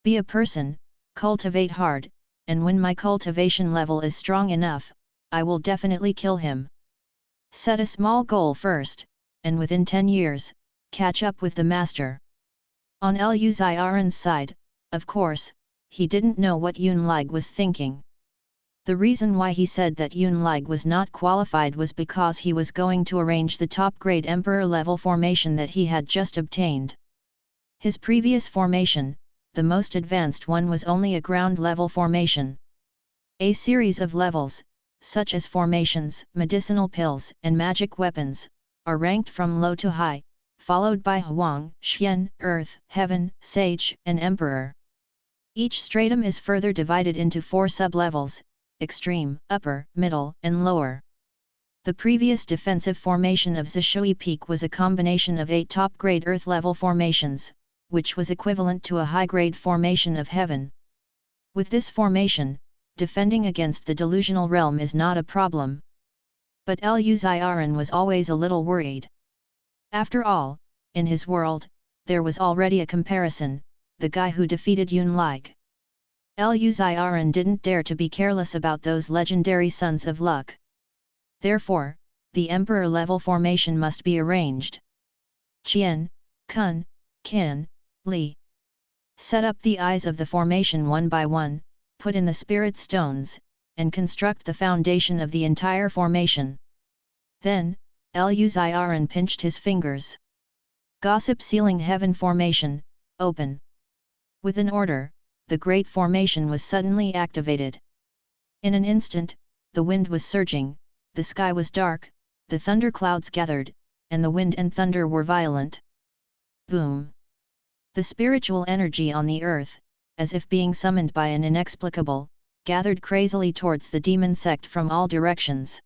Speaker 1: Be a person, cultivate hard, and when my cultivation level is strong enough, I will definitely kill him. Set a small goal first, and within 10 years, catch up with the master. On Lu Ziran's side, of course, he didn't know what Yun Lig was thinking. The reason why he said that Yun Lig was not qualified was because he was going to arrange the top-grade emperor-level formation that he had just obtained. His previous formation, the most advanced one, was only a ground-level formation. A series of levels, such as formations, medicinal pills and magic weapons, are ranked from low to high, followed by Huang, Xian, Earth, Heaven, Sage, and Emperor. Each stratum is further divided into 4 sub-levels: extreme, upper, middle, and lower. The previous defensive formation of Zishui Peak was a combination of 8 top-grade Earth-level formations, which was equivalent to a high-grade formation of Heaven. With this formation, defending against the delusional realm is not a problem. But Lu Ziran was always a little worried. After all, in his world, there was already a comparison, the guy who defeated Yun Lig. Lu Ziran didn't dare to be careless about those legendary Sons of Luck. Therefore, the Emperor-level formation must be arranged. Qian, Kun, Qin, Li. Set up the eyes of the formation one by one, put in the spirit stones, and construct the foundation of the entire formation. Then, Lu Ziran pinched his fingers. Gossip Ceiling Heaven Formation, open. With an order, the great formation was suddenly activated. In an instant, the wind was surging, the sky was dark, the thunderclouds gathered, and the wind and thunder were violent. Boom! The spiritual energy on the earth, as if being summoned by an inexplicable, gathered crazily towards the demon sect from all directions.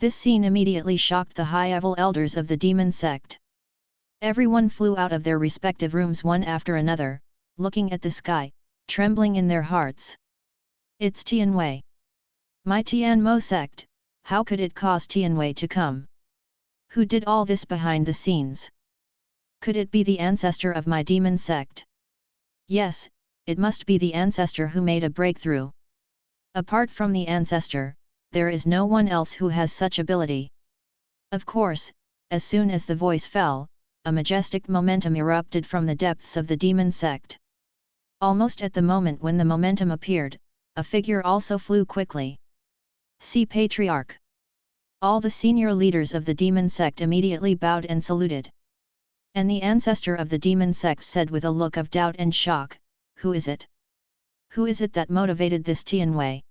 Speaker 1: This scene immediately shocked the high-level elders of the demon sect. Everyone flew out of their respective rooms one after another, looking at the sky, trembling in their hearts. It's Tianwei. My Tianmo sect, how could it cause Tianwei to come? Who did all this behind the scenes? Could it be the ancestor of my demon sect? Yes, it must be the ancestor who made a breakthrough. Apart from the ancestor, there is no one else who has such ability. Of course, as soon as the voice fell, a majestic momentum erupted from the depths of the demon sect. Almost at the moment when the momentum appeared, a figure also flew quickly. See Patriarch. All the senior leaders of the demon sect immediately bowed and saluted. And the ancestor of the demon sect said with a look of doubt and shock, "Who is it? Who is it that motivated this Tianwei?"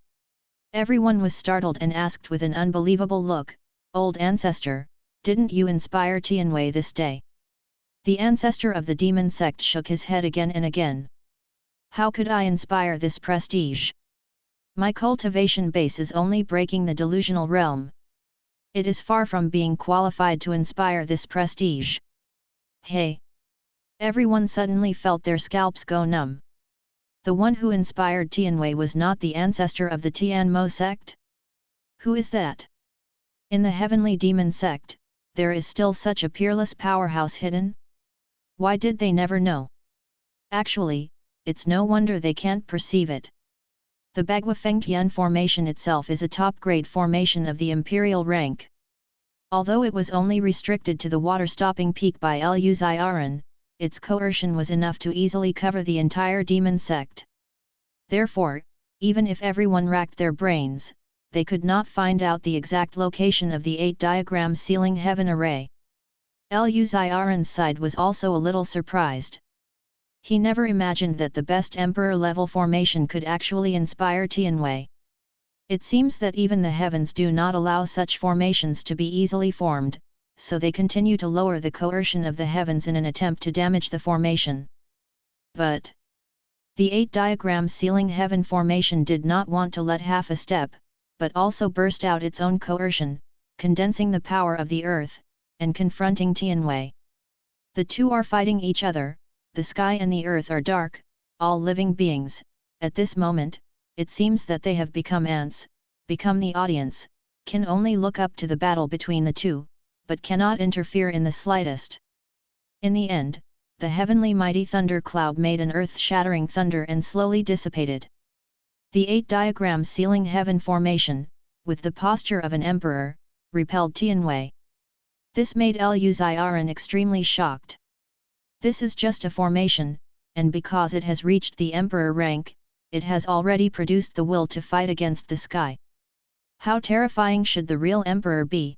Speaker 1: Everyone was startled and asked with an unbelievable look, "Old ancestor, didn't you inspire Tianwei this day?" The ancestor of the demon sect shook his head again and again. "How could I inspire this prestige? My cultivation base is only breaking the delusional realm. It is far from being qualified to inspire this prestige." Hey! Everyone suddenly felt their scalps go numb. The one who inspired Tianwei was not the ancestor of the Tianmo sect? Who is that? In the heavenly demon sect, there is still such a peerless powerhouse hidden? Why did they never know? Actually, it's no wonder they can't perceive it. The Bagua formation itself is a top-grade formation of the imperial rank. Although it was only restricted to the water-stopping peak by Luziren, its coercion was enough to easily cover the entire demon sect. Therefore, even if everyone racked their brains, they could not find out the exact location of the 8-diagram ceiling heaven array. Luziren's side was also a little surprised. He never imagined that the best emperor-level formation could actually inspire Tianwei. It seems that even the heavens do not allow such formations to be easily formed, so they continue to lower the coercion of the heavens in an attempt to damage the formation. But the 8-diagram ceiling heaven formation did not want to let half a step, but also burst out its own coercion, condensing the power of the earth, and confronting Tianwei. The two are fighting each other. The sky and the earth are dark, all living beings. At this moment, it seems that they have become ants, become the audience, can only look up to the battle between the two, but cannot interfere in the slightest. In the end, the heavenly mighty thunder cloud made an earth-shattering thunder and slowly dissipated. The 8-diagram ceiling heaven formation, with the posture of an emperor, repelled Tianwei. This made Luziren extremely shocked. This is just a formation, and because it has reached the emperor rank, it has already produced the will to fight against the sky. How terrifying should the real emperor be?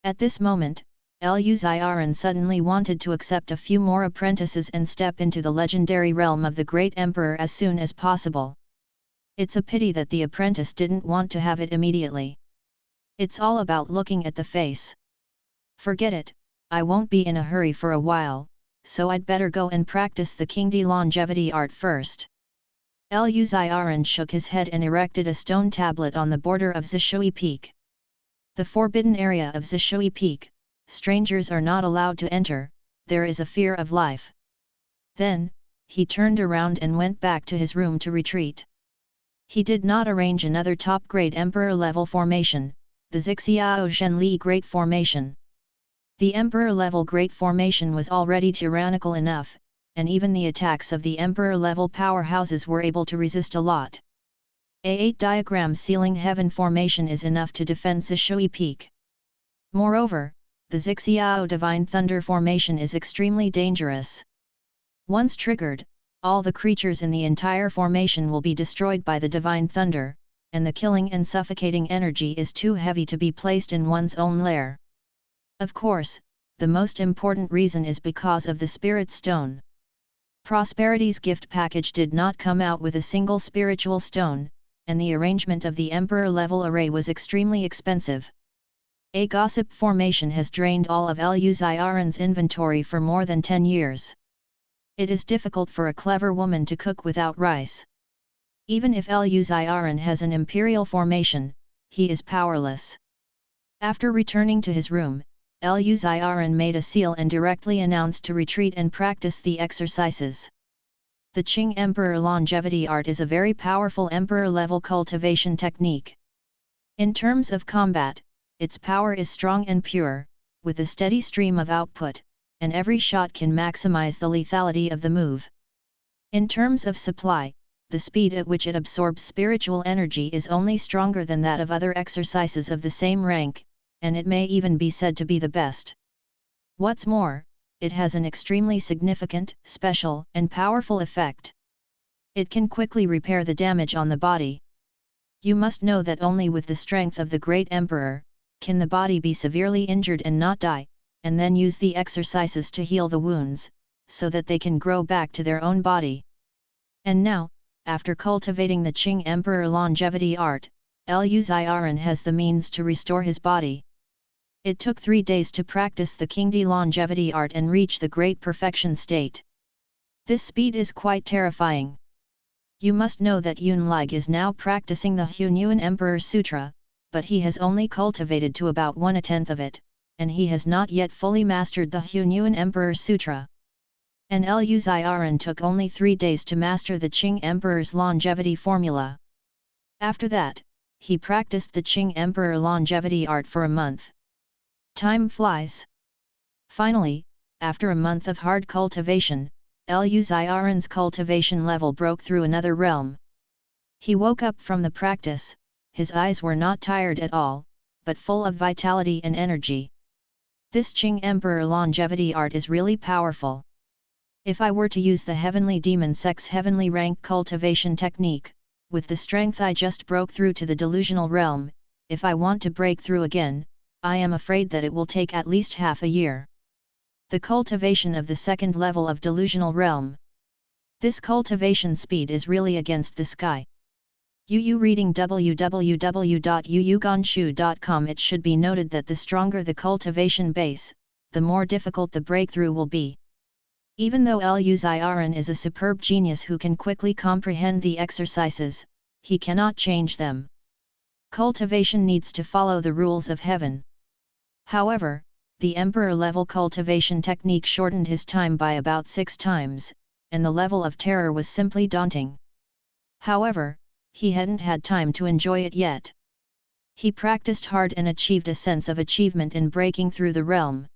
Speaker 1: At this moment, Luziren suddenly wanted to accept a few more apprentices and step into the legendary realm of the great emperor as soon as possible. It's a pity that the apprentice didn't want to have it immediately. It's all about looking at the face. Forget it, I won't be in a hurry for a while, so I'd better go and practice the Kingdi longevity art first. Luziren shook his head and erected a stone tablet on the border of Zishui Peak. The forbidden area of Zishui Peak, strangers are not allowed to enter, there is a fear of life. Then, he turned around and went back to his room to retreat. He did not arrange another top-grade emperor-level formation, the Zixiao Zhenli Great Formation. The emperor-level Great Formation was already tyrannical enough, and even the attacks of the emperor-level powerhouses were able to resist a lot. A 8-diagram ceiling heaven formation is enough to defend Zishui Peak. Moreover, the Zixiao Divine Thunder formation is extremely dangerous. Once triggered, all the creatures in the entire formation will be destroyed by the Divine Thunder, and the killing and suffocating energy is too heavy to be placed in one's own lair. Of course, the most important reason is because of the Spirit Stone. Prosperity's gift package did not come out with a single spiritual stone, and the arrangement of the Emperor-level array was extremely expensive. A gossip formation has drained all of Luziren's inventory for more than 10 years. It is difficult for a clever woman to cook without rice. Even if Lu Xiaoran has an imperial formation, he is powerless. After returning to his room, Lu Xiaoran made a seal and directly announced to retreat and practice the exercises. The Qing Emperor Longevity Art is a very powerful emperor-level cultivation technique. In terms of combat, its power is strong and pure, with a steady stream of output, and every shot can maximize the lethality of the move. In terms of supply, the speed at which it absorbs spiritual energy is only stronger than that of other exercises of the same rank, and it may even be said to be the best. What's more, it has an extremely significant, special, and powerful effect. It can quickly repair the damage on the body. You must know that only with the strength of the great emperor, can the body be severely injured and not die, and then use the exercises to heal the wounds, so that they can grow back to their own body. And now, after cultivating the Qing Emperor Longevity Art, Lu Xiaoran has the means to restore his body. It took 3 days to practice the Qingdi Longevity Art and reach the great perfection state. This speed is quite terrifying. You must know that Yun Lig is now practicing the Hunyuan Emperor Sutra, but he has only cultivated to about 1/10 of it, and he has not yet fully mastered the Hunyuan Emperor Sutra. And Lu Xiaoran took only 3 days to master the Qing Emperor's longevity formula. After that, he practiced the Qing Emperor Longevity Art for a month. Time flies. Finally, after a month of hard cultivation, Lu Xiaoran's cultivation level broke through another realm. He woke up from the practice, his eyes were not tired at all, but full of vitality and energy. This Qing Emperor Longevity Art is really powerful. If I were to use the Heavenly Demon Sex Heavenly Rank cultivation technique, with the strength I just broke through to the delusional realm, if I want to break through again, I am afraid that it will take at least half a year. The cultivation of the second level of delusional realm. This cultivation speed is really against the sky. Yu reading www.yuyuganshu.com. It should be noted that the stronger the cultivation base, the more difficult the breakthrough will be. Even though Lu Xiaoran is a superb genius who can quickly comprehend the exercises, he cannot change them. Cultivation needs to follow the rules of heaven. However, the emperor-level cultivation technique shortened his time by about 6 times, and the level of terror was simply daunting. However, he hadn't had time to enjoy it yet. He practiced hard and achieved a sense of achievement in breaking through the realm.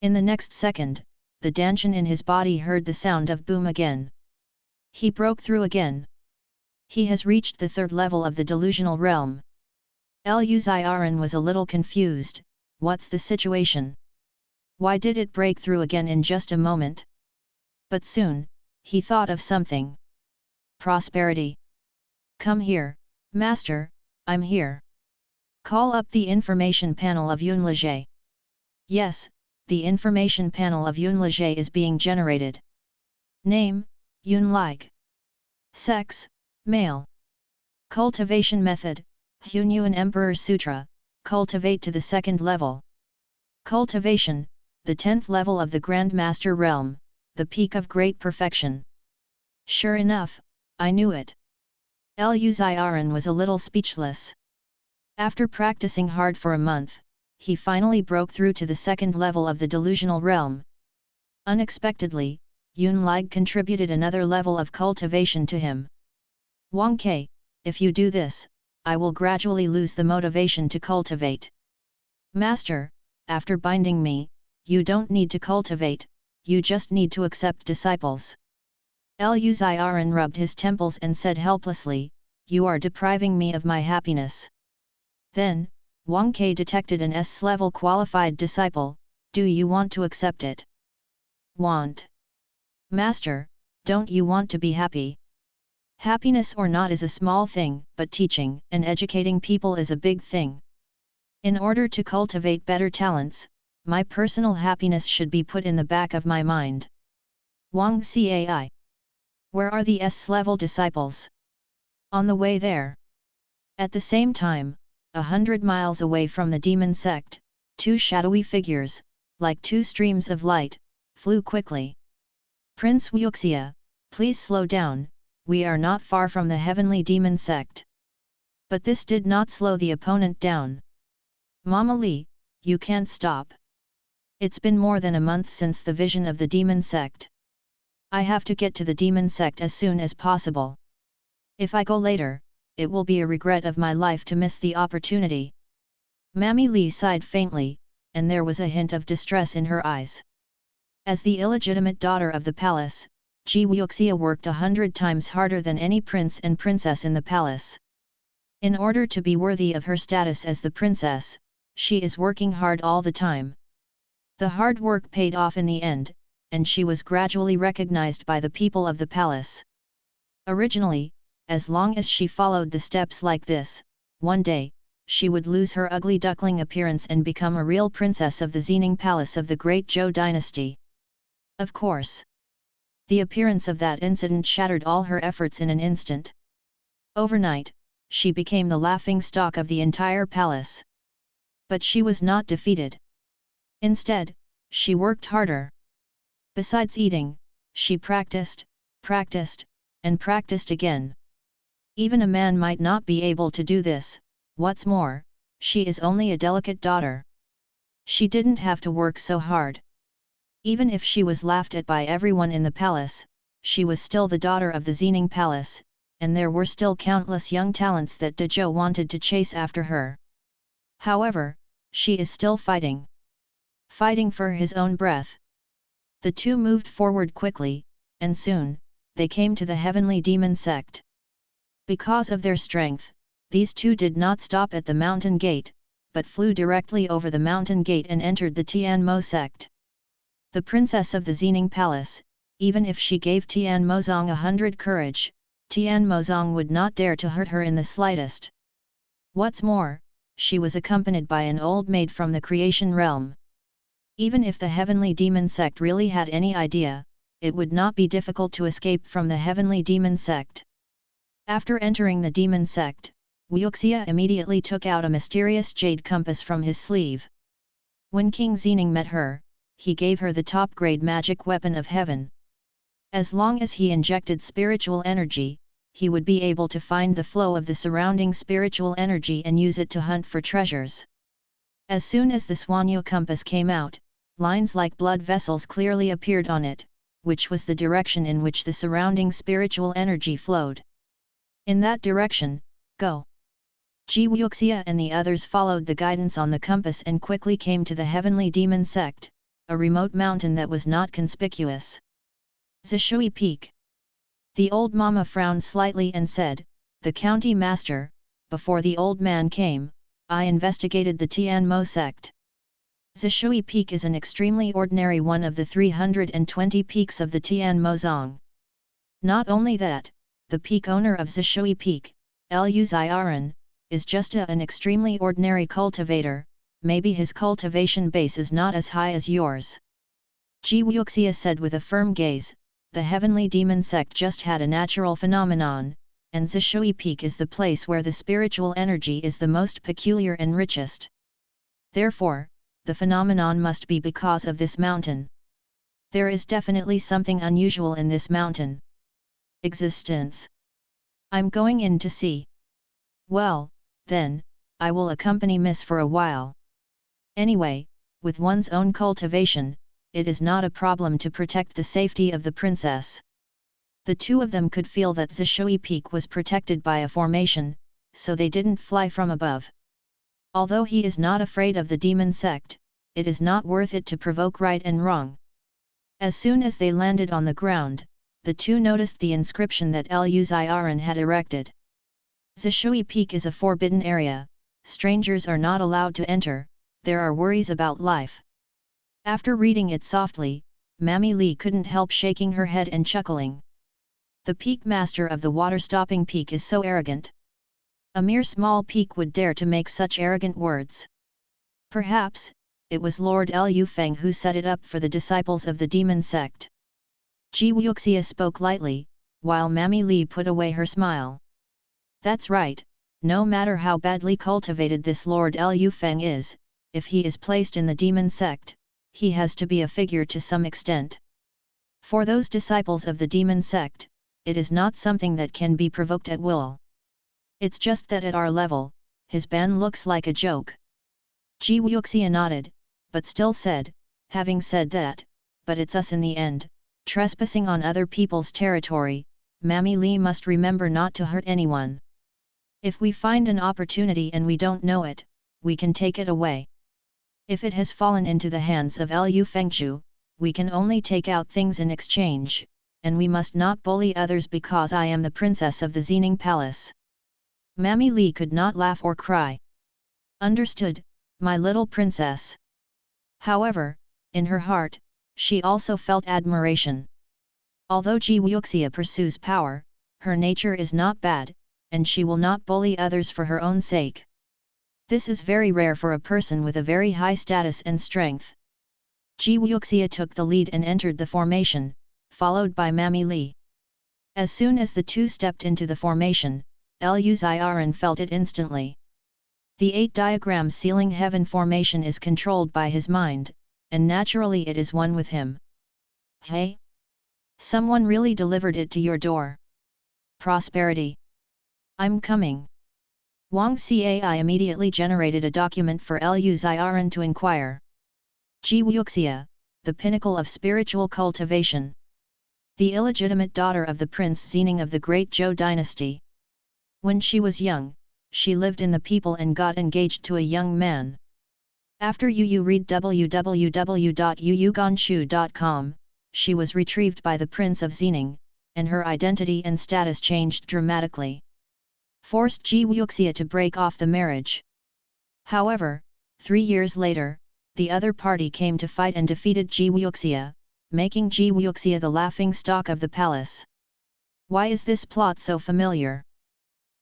Speaker 1: In the next second, the Danshan in his body heard the sound of boom again. He broke through again. He has reached the 3rd level of the delusional realm. Lu Xiaoran was a little confused. What's the situation? Why did it break through again in just a moment? But soon, he thought of something. Prosperity. Come here, Master, I'm here. Call up the information panel of Yunlije. Yes, the information panel of Yunlije is being generated. Name, Yunlig. Sex, male. Cultivation method, Hunyuan Emperor Sutra, cultivate to the 2nd level. Cultivation, the 10th level of the Grand Master realm, the peak of great perfection. Sure enough, I knew it. Lu Xiaoran was a little speechless. After practicing hard for a month, he finally broke through to the 2nd level of the delusional realm. Unexpectedly, Yun Lig contributed another level of cultivation to him. Wang Ke, if you do this, I will gradually lose the motivation to cultivate. Master, after binding me, you don't need to cultivate, you just need to accept disciples. Lu Xiaoran rubbed his temples and said helplessly, you are depriving me of my happiness. Then, Wang Ke detected an S-level qualified disciple. Do you want to accept it? Want? Master, don't you want to be happy? Happiness or not is a small thing, but teaching and educating people is a big thing. In order to cultivate better talents, my personal happiness should be put in the back of my mind. Wang Cai. Where are the S-level disciples? On the way there. At the same time, 100 miles away from the demon sect, 2 shadowy figures, like 2 streams of light, flew quickly. Prince Wuxia, please slow down, we are not far from the heavenly demon sect. But this did not slow the opponent down. Mama Li, you can't stop. It's been more than a month since the vision of the demon sect. I have to get to the demon sect as soon as possible. If I go later, it will be a regret of my life to miss the opportunity. Mammy Li sighed faintly, and there was a hint of distress in her eyes. As the illegitimate daughter of the palace, Ji Wuxia worked 100 times harder than any prince and princess in the palace. In order to be worthy of her status as the princess, she is working hard all the time. The hard work paid off in the end, and she was gradually recognized by the people of the palace. Originally, as long as she followed the steps like this, one day, she would lose her ugly duckling appearance and become a real princess of the Xining Palace of the Great Zhou dynasty. Of course. The appearance of that incident shattered all her efforts in an instant. Overnight, she became the laughingstock of the entire palace. But she was not defeated. Instead, she worked harder. Besides eating, she practiced, and practiced again. Even a man might not be able to do this. What's more, she is only a delicate daughter. She didn't have to work so hard. Even if she was laughed at by everyone in the palace, she was still the daughter of the Xining Palace, and there were still countless young talents that Dezhou wanted to chase after her. However, she is still fighting. Fighting for his own breath. The two moved forward quickly, and soon, they came to the heavenly demon sect. Because of their strength, these two did not stop at the mountain gate, but flew directly over the mountain gate and entered the Tianmo sect. The princess of the Xining Palace, even if she gave Tian Mozong 100 courage, Tian Mozong would not dare to hurt her in the slightest. What's more, she was accompanied by an old maid from the creation realm. Even if the heavenly demon sect really had any idea, it would not be difficult to escape from the heavenly demon sect. After entering the demon sect, Wuxia immediately took out a mysterious jade compass from his sleeve. When King Xining met her, he gave her the top-grade magic weapon of heaven. As long as he injected spiritual energy, he would be able to find the flow of the surrounding spiritual energy and use it to hunt for treasures. As soon as the Xuanyu compass came out, lines like blood vessels clearly appeared on it, which was the direction in which the surrounding spiritual energy flowed. In that direction, go! Ji Wuxia and the others followed the guidance on the compass and quickly came to the heavenly demon sect, a remote mountain that was not conspicuous. Zishui Peak. The old mama frowned slightly and said, "The county master, before the old man came, I investigated the Tianmo sect. Zishui Peak is an extremely ordinary one of the 320 peaks of the Tianmozong. Not only that, the peak owner of Zishui Peak, Lu Ziaran, is just an extremely ordinary cultivator. Maybe his cultivation base is not as high as yours." Ji Wuxia said with a firm gaze, "The heavenly demon sect just had a natural phenomenon, and Zishui Peak is the place where the spiritual energy is the most peculiar and richest. Therefore, the phenomenon must be because of this mountain. There is definitely something unusual in this mountain. Existence. I'm going in to see. Well, then, I will accompany Miss for a while. Anyway, with one's own cultivation, it is not a problem to protect the safety of the princess." The two of them could feel that Zishui Peak was protected by a formation, so they didn't fly from above. Although he is not afraid of the demon sect, it is not worth it to provoke right and wrong. As soon as they landed on the ground, the two noticed the inscription that Lu Ziaran had erected. Zishui Peak is a forbidden area, strangers are not allowed to enter, there are worries about life. After reading it softly, Mammy Li couldn't help shaking her head and chuckling. The peak master of the water-stopping peak is so arrogant. A mere small peak would dare to make such arrogant words. Perhaps, it was Lord Lu Feng who set it up for the disciples of the demon sect. Ji Wuxia spoke lightly, while Mammy Li put away her smile. That's right, no matter how badly cultivated this Lord Lu Feng is, if he is placed in the demon sect, he has to be a figure to some extent. For those disciples of the demon sect, it is not something that can be provoked at will. It's just that at our level, his ban looks like a joke. Ji Wuxia nodded, but still said, having said that, but it's us in the end, trespassing on other people's territory, Mammy Li must remember not to hurt anyone. If we find an opportunity and we don't know it, we can take it away. If it has fallen into the hands of Lu Fengzhu, we can only take out things in exchange, and we must not bully others because I am the princess of the Xining Palace. Mammy Li could not laugh or cry. Understood, my little princess. However, in her heart, she also felt admiration. Although Ji Wuxia pursues power, her nature is not bad, and she will not bully others for her own sake. This is very rare for a person with a very high status and strength. Ji Wuxia took the lead and entered the formation, followed by Mammy Li. As soon as the two stepped into the formation, Lu Xiaoran felt it instantly. The 8-diagram ceiling heaven formation is controlled by his mind, and naturally it is one with him. Hey! Someone really delivered it to your door. Prosperity. I'm coming. Wang Cai immediately generated a document for Lu Xiaoran to inquire. Ji Wuxia, the pinnacle of spiritual cultivation. The illegitimate daughter of the Prince Xining of the Great Zhou dynasty. When she was young, she lived in the people and got engaged to a young man. After you read www.yuyuganshu.com, she was retrieved by the Prince of Xining, and her identity and status changed dramatically. Forced Ji Wuxia to break off the marriage. However, 3 years later, the other party came to fight and defeated Ji Wuxia, making Ji Wuxia the laughing stock of the palace. Why is this plot so familiar?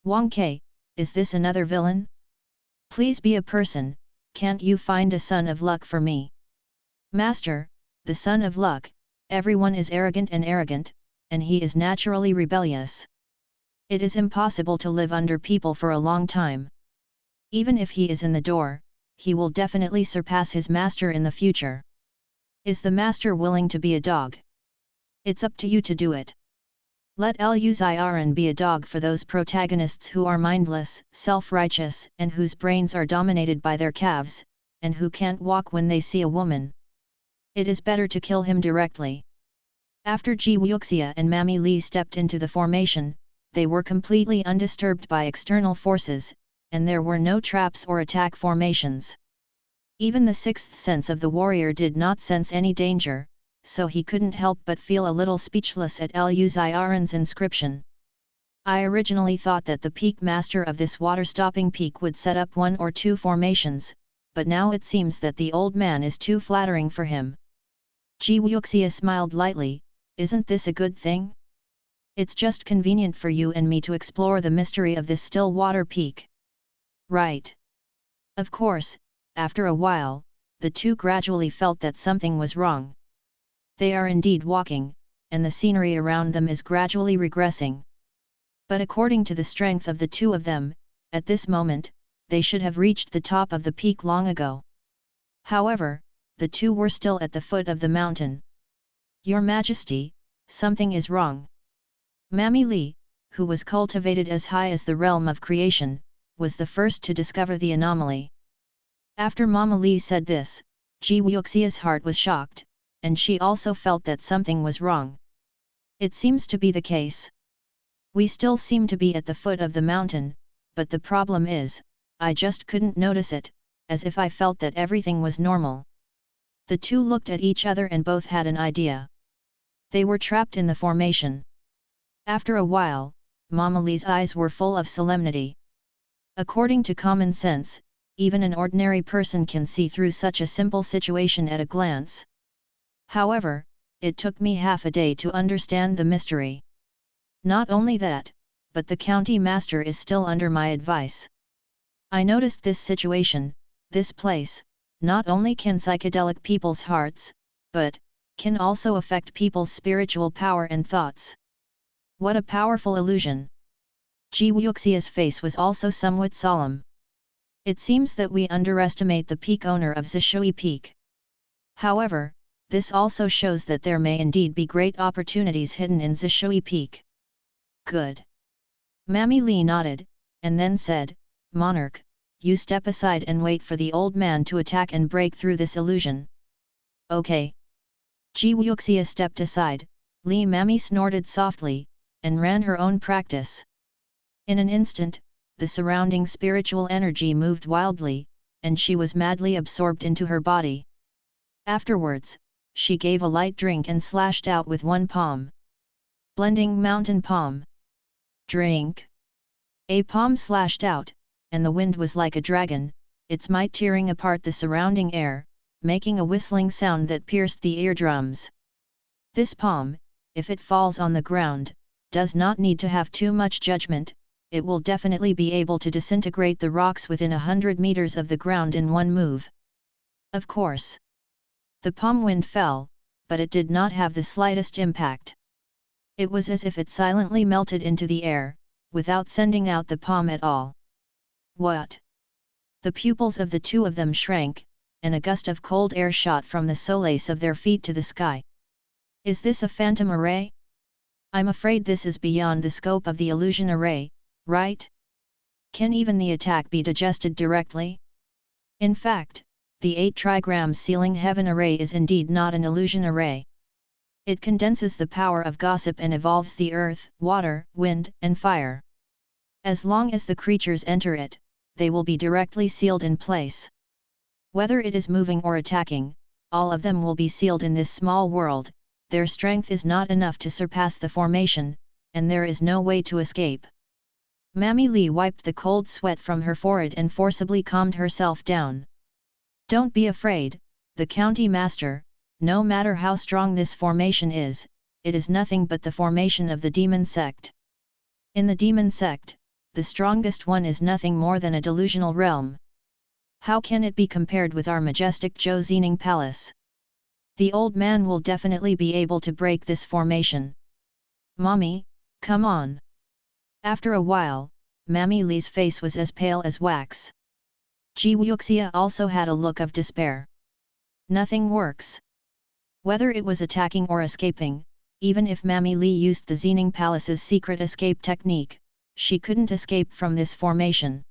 Speaker 1: Wang Ke, is this another villain? Please be a person, can't you find a son of luck for me? Master, the son of luck, everyone is arrogant, and he is naturally rebellious. It is impossible to live under people for a long time. Even if he is in the door, he will definitely surpass his master in the future. Is the master willing to be a dog? It's up to you to do it. Let Lu Xiaoran be a dog for those protagonists who are mindless, self-righteous, and whose brains are dominated by their calves, and who can't walk when they see a woman. It is better to kill him directly. After Ji Wuxia and Mammy Li stepped into the formation, they were completely undisturbed by external forces, and there were no traps or attack formations. Even the sixth sense of the warrior did not sense any danger, so he couldn't help but feel a little speechless at Lu Xiaoran's inscription. I originally thought that the peak master of this water-stopping peak would set up 1 or 2 formations, but now it seems that the old man is too flattering for him. Ji Wuxia smiled lightly, isn't this a good thing? It's just convenient for you and me to explore the mystery of this still water peak. Right. Of course, after a while, the two gradually felt that something was wrong. They are indeed walking, and the scenery around them is gradually regressing. But according to the strength of the two of them, at this moment, they should have reached the top of the peak long ago. However, the two were still at the foot of the mountain. Your Majesty, something is wrong. Mammy Li, who was cultivated as high as the realm of creation, was the first to discover the anomaly. After Mama Li said this, Ji Wuxia's heart was shocked, and she also felt that something was wrong. It seems to be the case. We still seem to be at the foot of the mountain, but the problem is, I just couldn't notice it, as if I felt that everything was normal. The two looked at each other and both had an idea. They were trapped in the formation. After a while, Mama Li's eyes were full of solemnity. According to common sense, even an ordinary person can see through such a simple situation at a glance. However, it took me half a day to understand the mystery. Not only that, but the county master is still under my advice. I noticed this situation, this place, not only can psychedelic people's hearts, but can also affect people's spiritual power and thoughts. What a powerful illusion! Ji Wuxia's face was also somewhat solemn. It seems that we underestimate the peak owner of Zishui Peak. However, This also shows that there may indeed be great opportunities hidden in Zishui Peak. Good. Mammy Li nodded, and then said, Monarch, you step aside and wait for the old man to attack and break through this illusion. Okay. Ji Wuxia stepped aside, Li Mammy snorted softly, and ran her own practice. In an instant, the surrounding spiritual energy moved wildly, and she was madly absorbed into her body. Afterwards, she gave a light drink and slashed out with one palm. Blending mountain palm. Drink. A palm slashed out, and the wind was like a dragon, its might tearing apart the surrounding air, making a whistling sound that pierced the eardrums. This palm, if it falls on the ground, does not need to have too much judgment, it will definitely be able to disintegrate the rocks within 100 meters of the ground in one move. Of course. The palm wind fell, but it did not have the slightest impact. It was as if it silently melted into the air, without sending out the palm at all. What? The pupils of the two of them shrank, and a gust of cold air shot from the soles of their feet to the sky. Is this a phantom array? I'm afraid this is beyond the scope of the illusion array, right? Can even the attack be digested directly? In fact, the 8 trigram ceiling heaven array is indeed not an illusion array. It condenses the power of gossip and evolves the earth, water, wind, and fire. As long as the creatures enter it, they will be directly sealed in place. Whether it is moving or attacking, all of them will be sealed in this small world. Their strength is not enough to surpass the formation, and there is no way to escape. Mammy Li wiped the cold sweat from her forehead and forcibly calmed herself down. Don't be afraid, the county master, no matter how strong this formation is, it is nothing but the formation of the demon sect. In the demon sect, the strongest one is nothing more than a delusional realm. How can it be compared with our majestic Zhou Zining Palace? The old man will definitely be able to break this formation. Mommy, come on. After a while, Mammy Li's face was as pale as wax. Ji Wuxia also had a look of despair. Nothing works. Whether it was attacking or escaping, even if Mammy Li used the Zining Palace's secret escape technique, she couldn't escape from this formation.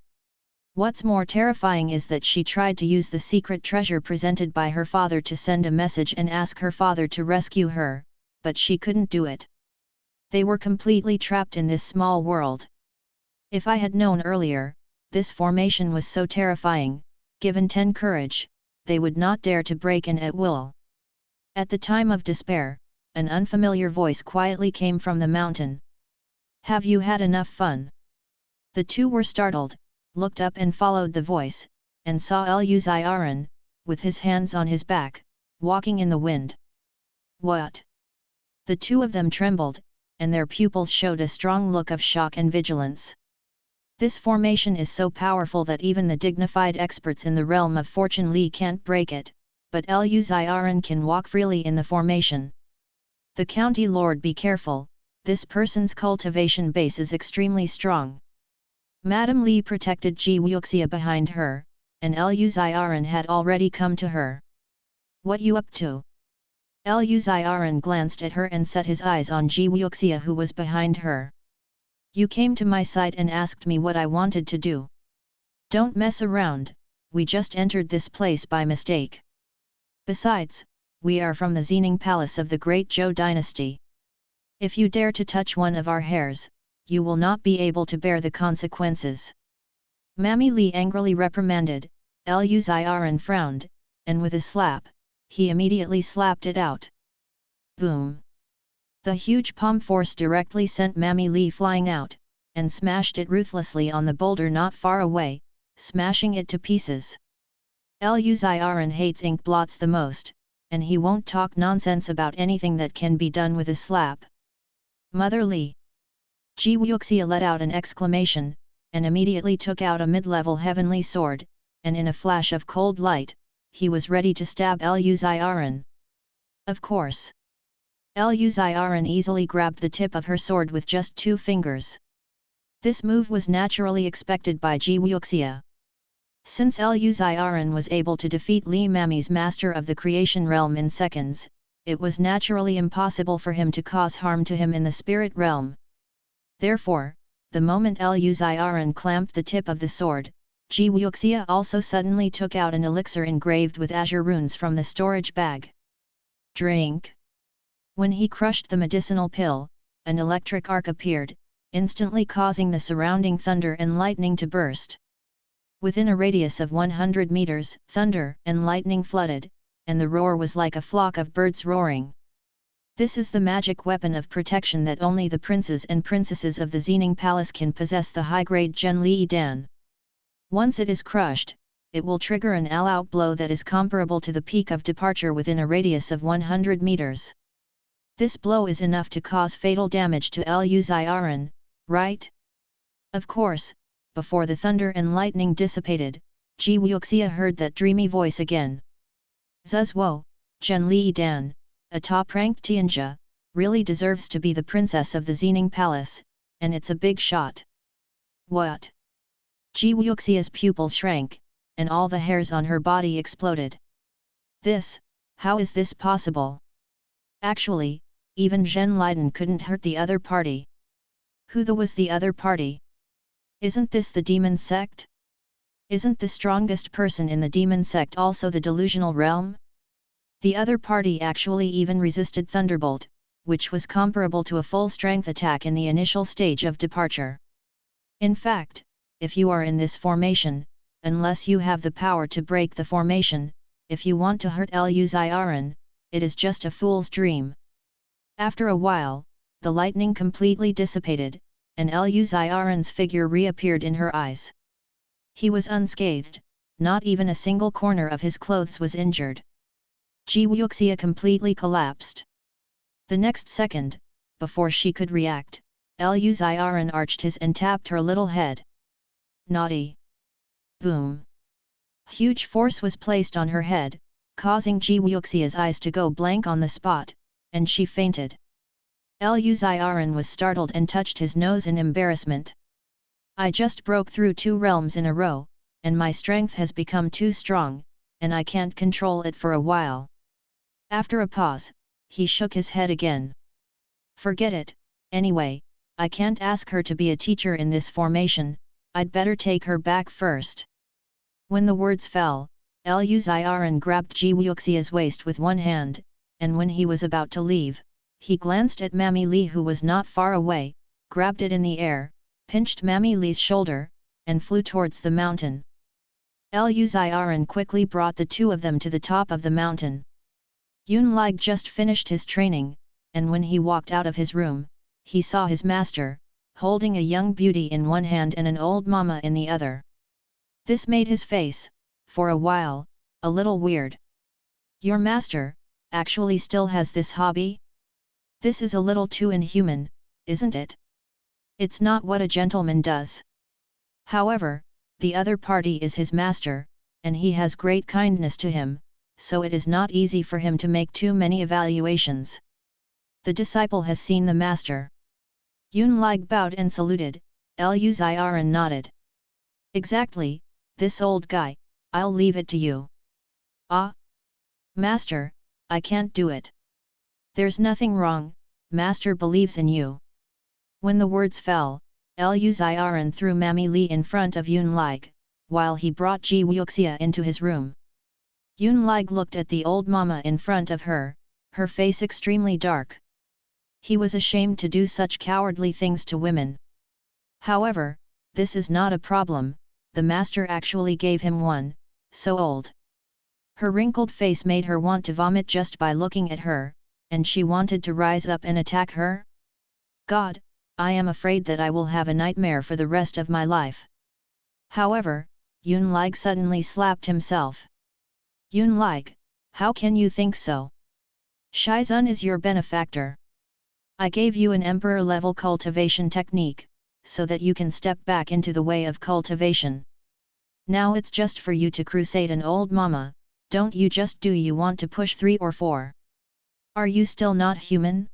Speaker 1: What's more terrifying is that she tried to use the secret treasure presented by her father to send a message and ask her father to rescue her, but she couldn't do it. They were completely trapped in this small world. If I had known earlier, this formation was so terrifying, given 10 courage, they would not dare to break in at will. At the time of despair, an unfamiliar voice quietly came from the mountain. Have you had enough fun? The two were startled, looked up and followed the voice, and saw Lu Ziaran, with his hands on his back, walking in the wind. What? The two of them trembled, and their pupils showed a strong look of shock and vigilance. This formation is so powerful that even the dignified experts in the realm of Fortune Li can't break it, but Lu Ziaran can walk freely in the formation. The county lord, be careful, this person's cultivation base is extremely strong. Madame Li protected Ji Wuxia behind her, and Lu Ziaran had already come to her. What you up to? Lu Ziaran glanced at her and set his eyes on Ji Wuxia, who was behind her. You came to my side and asked me what I wanted to do. Don't mess around, we just entered this place by mistake. Besides, we are from the Zining Palace of the Great Zhou dynasty. If you dare to touch one of our hairs, you will not be able to bear the consequences. Mammy Li angrily reprimanded. Lu Ziaran frowned, and with a slap, he immediately slapped it out. Boom! The huge palm force directly sent Mammy Li flying out, and smashed it ruthlessly on the boulder not far away, smashing it to pieces. Lu Ziaran hates ink blots the most, and he won't talk nonsense about anything that can be done with a slap. Mother Li! Ji Wuxia let out an exclamation, and immediately took out a mid-level heavenly sword, and in a flash of cold light, he was ready to stab Lu Ziaran. Of course. Lu Ziaran easily grabbed the tip of her sword with just 2 fingers. This move was naturally expected by Ji Wuxia. Since Luziren was able to defeat Li Mami's master of the creation realm in seconds, it was naturally impossible for him to cause harm to him in the spirit realm. Therefore, the moment Luziren clamped the tip of the sword, Ji Wuxia also suddenly took out an elixir engraved with azure runes from the storage bag. Drink! When he crushed the medicinal pill, an electric arc appeared, instantly causing the surrounding thunder and lightning to burst. Within a radius of 100 meters, thunder and lightning flooded, and the roar was like a flock of birds roaring. This is the magic weapon of protection that only the princes and princesses of the Xining Palace can possess, the high-grade Zhen Li Dan. Once it is crushed, it will trigger an all-out blow that is comparable to the peak of departure within a radius of 100 meters. This blow is enough to cause fatal damage to Luziren, right? Of course, before the thunder and lightning dissipated, Ji Wuxia heard that dreamy voice again. Zuzwo, Zhen Li Dan, a top-ranked Tianjia, really deserves to be the princess of the Xining Palace, and it's a big shot. What? Ji Wuxia's pupils shrank, and all the hairs on her body exploded. How is this possible? Actually, even Zhen Liden couldn't hurt the other party. Who was the other party? Isn't this the demon sect? Isn't the strongest person in the demon sect also the delusional realm? The other party actually even resisted Thunderbolt, which was comparable to a full-strength attack in the initial stage of departure. In fact, if you are in this formation, unless you have the power to break the formation, if you want to hurt Luziren, it is just a fool's dream. After a while, the lightning completely dissipated, and Luziren's figure reappeared in her eyes. He was unscathed, not even a single corner of his clothes was injured. Ji Wuxia completely collapsed. The next second, before she could react, Luziren arched his and tapped her little head. Naughty! Boom! Huge force was placed on her head, causing Ji Wuxia's eyes to go blank on the spot, and she fainted. Luziren was startled and touched his nose in embarrassment. I just broke through 2 realms in a row, and my strength has become too strong, and I can't control it for a while. After a pause, he shook his head again. Forget it, anyway, I can't ask her to be a teacher in this formation, I'd better take her back first. When the words fell, Luziren grabbed Ji Wuxia's waist with one hand, and when he was about to leave, he glanced at Mami Li, who was not far away, grabbed it in the air, pinched Mami Li's shoulder, and flew towards the mountain. Luziren quickly brought the 2 of them to the top of the mountain. Yunlig just finished his training, and when he walked out of his room, he saw his master, holding a young beauty in one hand and an old mama in the other. This made his face, for a while, a little weird. Your master, actually still has this hobby? This is a little too inhuman, isn't it? It's not what a gentleman does. However, the other party is his master, and he has great kindness to him, so it is not easy for him to make too many evaluations. The disciple has seen the master. Yunlig bowed and saluted, Luziren nodded. Exactly, this old guy, I'll leave it to you. Ah! Master, I can't do it. There's nothing wrong, Master believes in you. When the words fell, Luziren threw Mami Li in front of Yunlig, while he brought Ji Wuxia into his room. Yunlig looked at the old mama in front of her, her face extremely dark. He was ashamed to do such cowardly things to women. However, this is not a problem, the master actually gave him one, so old. Her wrinkled face made her want to vomit just by looking at her, and she wanted to rise up and attack her. God, I am afraid that I will have a nightmare for the rest of my life. However, Yunlig suddenly slapped himself. Yunlig, how can you think so? Shizun is your benefactor. I gave you an emperor-level cultivation technique, so that you can step back into the way of cultivation. Now it's just for you to crusade an old mama, don't you just do you want to push 3 or 4? Are you still not human?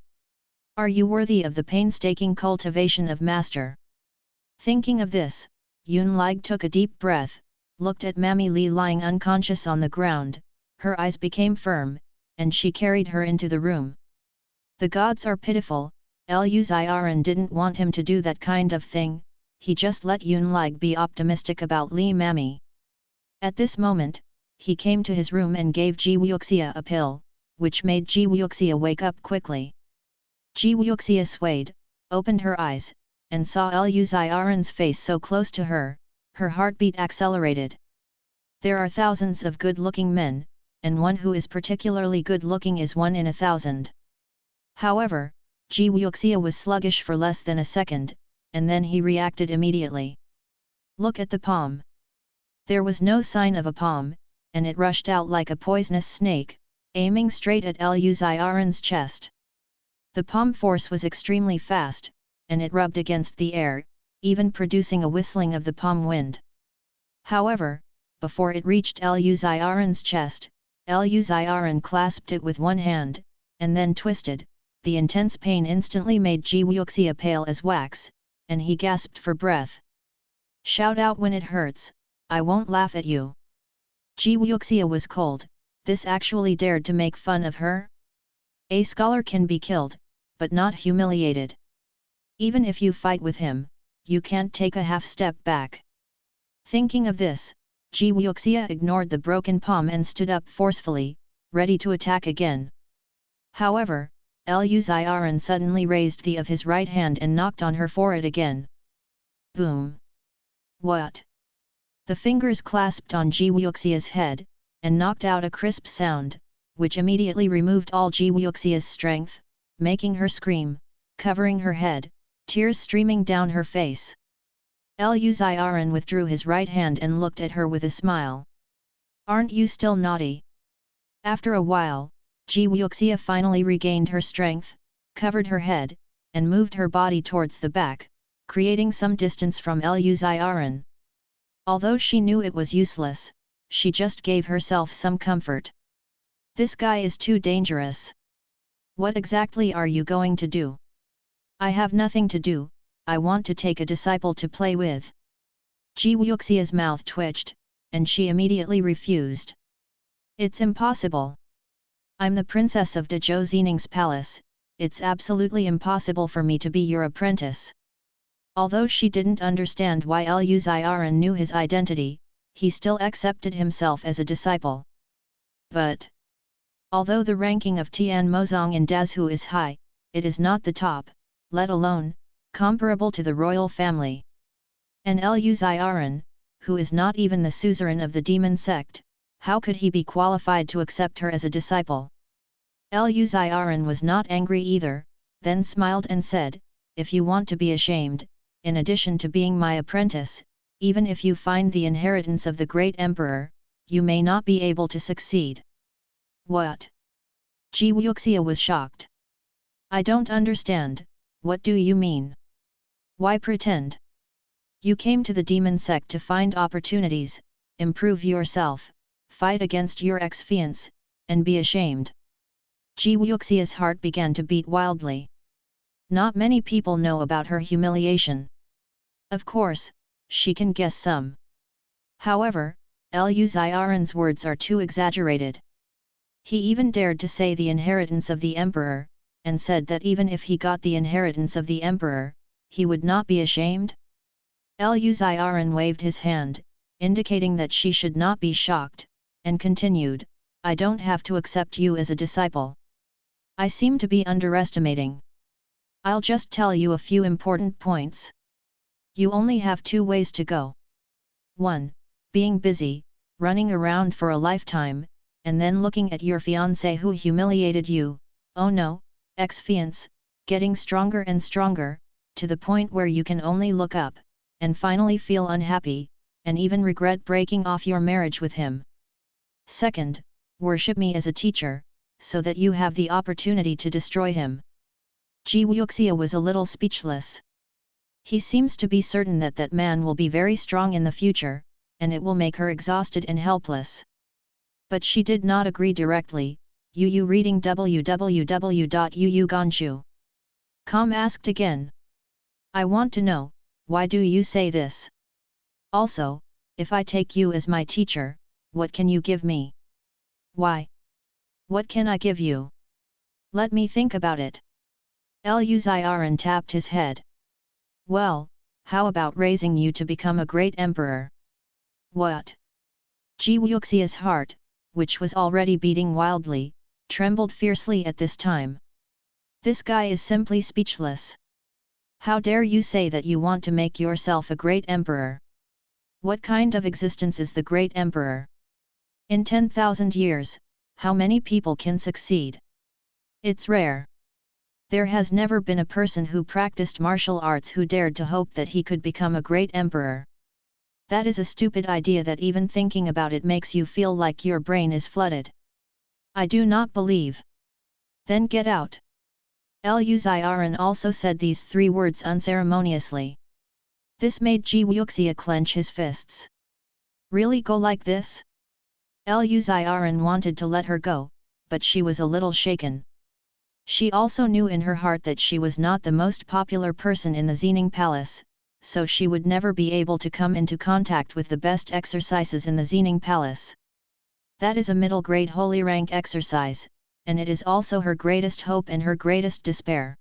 Speaker 1: Are you worthy of the painstaking cultivation of master? Thinking of this, Yunlig took a deep breath, looked at Mammy Li lying unconscious on the ground, her eyes became firm, and she carried her into the room. The gods are pitiful, Lu Ziran didn't want him to do that kind of thing, he just let Yunlig be optimistic about Li Mammy. At this moment, he came to his room and gave Ji Wuxia a pill, which made Ji Wuxia wake up quickly. Ji Wuxia swayed, opened her eyes, and saw Lu Ziran's face so close to her, her heartbeat accelerated. There are thousands of good-looking men, and one who is particularly good-looking is 1 in 1,000. However, Ji Wuxia was sluggish for less than a second, and then he reacted immediately. Look at the palm. There was no sign of a palm, and it rushed out like a poisonous snake, aiming straight at Lu Ziran's chest. The palm force was extremely fast, and it rubbed against the air, even producing a whistling of the palm wind. However, before it reached Lu Ziran's chest, Lu Ziran clasped it with one hand, and then twisted. The intense pain instantly made Ji Wuxia pale as wax, and he gasped for breath. Shout out when it hurts, I won't laugh at you. Ji Wuxia was cold, this actually dared to make fun of her? A scholar can be killed, but not humiliated. Even if you fight with him, you can't take a half step back. Thinking of this, Ji Wuxia ignored the broken palm and stood up forcefully, ready to attack again. However, Lu Ziran suddenly raised the of his right hand and knocked on her forehead again. Boom! What? The fingers clasped on Ji Wuxia's head, and knocked out a crisp sound, which immediately removed all Ji Wuxia's strength, making her scream, covering her head, tears streaming down her face. Lu Ziran withdrew his right hand and looked at her with a smile. Aren't you still naughty? After a while, Ji Wuxia finally regained her strength, covered her head, and moved her body towards the back, creating some distance from Lu Ziran. Although she knew it was useless, she just gave herself some comfort. This guy is too dangerous. What exactly are you going to do? I have nothing to do, I want to take a disciple to play with. Ji Wuxia's mouth twitched, and she immediately refused. It's impossible. I'm the princess of Dezhou Xining's palace, it's absolutely impossible for me to be your apprentice. Although she didn't understand why Lu Ziran knew his identity, he still accepted himself as a disciple. But, although the ranking of Tian Mozong in Dazhu is high, it is not the top, let alone, comparable to the royal family. And Lu Ziran, who is not even the suzerain of the demon sect, how could he be qualified to accept her as a disciple? Lu Ziran was not angry either, then smiled and said, if you want to be ashamed, in addition to being my apprentice, even if you find the inheritance of the great emperor, you may not be able to succeed. What? Ji Wuxia was shocked. I don't understand, what do you mean? Why pretend? You came to the demon sect to find opportunities, improve yourself, fight against your ex-fiancé, and be ashamed. Ji Wuxia's heart began to beat wildly. Not many people know about her humiliation. Of course, she can guess some. However, Lu Ziran's words are too exaggerated. He even dared to say the inheritance of the emperor, and said that even if he got the inheritance of the emperor, he would not be ashamed? Lu Ziran waved his hand, indicating that she should not be shocked, and continued, I don't have to accept you as a disciple. I seem to be underestimating. I'll just tell you a few important points. You only have 2 ways to go. 1. Being busy, running around for a lifetime, and then looking at your fiancé who humiliated you, oh no, ex-fiancé, getting stronger and stronger, to the point where you can only look up, and finally feel unhappy, and even regret breaking off your marriage with him. 2nd, worship me as a teacher, so that you have the opportunity to destroy him. Ji Wuxia was a little speechless. He seems to be certain that that man will be very strong in the future, and it will make her exhausted and helpless. But she did not agree directly. Yu reading www.yuuganshu.com asked again. I want to know, why do you say this? Also, if I take you as my teacher, what can you give me? Why? What can I give you? Let me think about it. Luxiren tapped his head. Well, how about raising you to become a great emperor? What? Ji Wuxia's heart, which was already beating wildly, trembled fiercely at this time. This guy is simply speechless. How dare you say that you want to make yourself a great emperor? What kind of existence is the great emperor? In 10,000 years, how many people can succeed? It's rare. There has never been a person who practiced martial arts who dared to hope that he could become a great emperor. That is a stupid idea that even thinking about it makes you feel like your brain is flooded. I do not believe. Then get out. Luxiren also said these 3 words unceremoniously. This made Ji Wuxia clench his fists. Really go like this? Luxiren wanted to let her go, but she was a little shaken. She also knew in her heart that she was not the most popular person in the Xining Palace, so she would never be able to come into contact with the best exercises in the Xining Palace. That is a middle-grade holy rank exercise, and it is also her greatest hope and her greatest despair.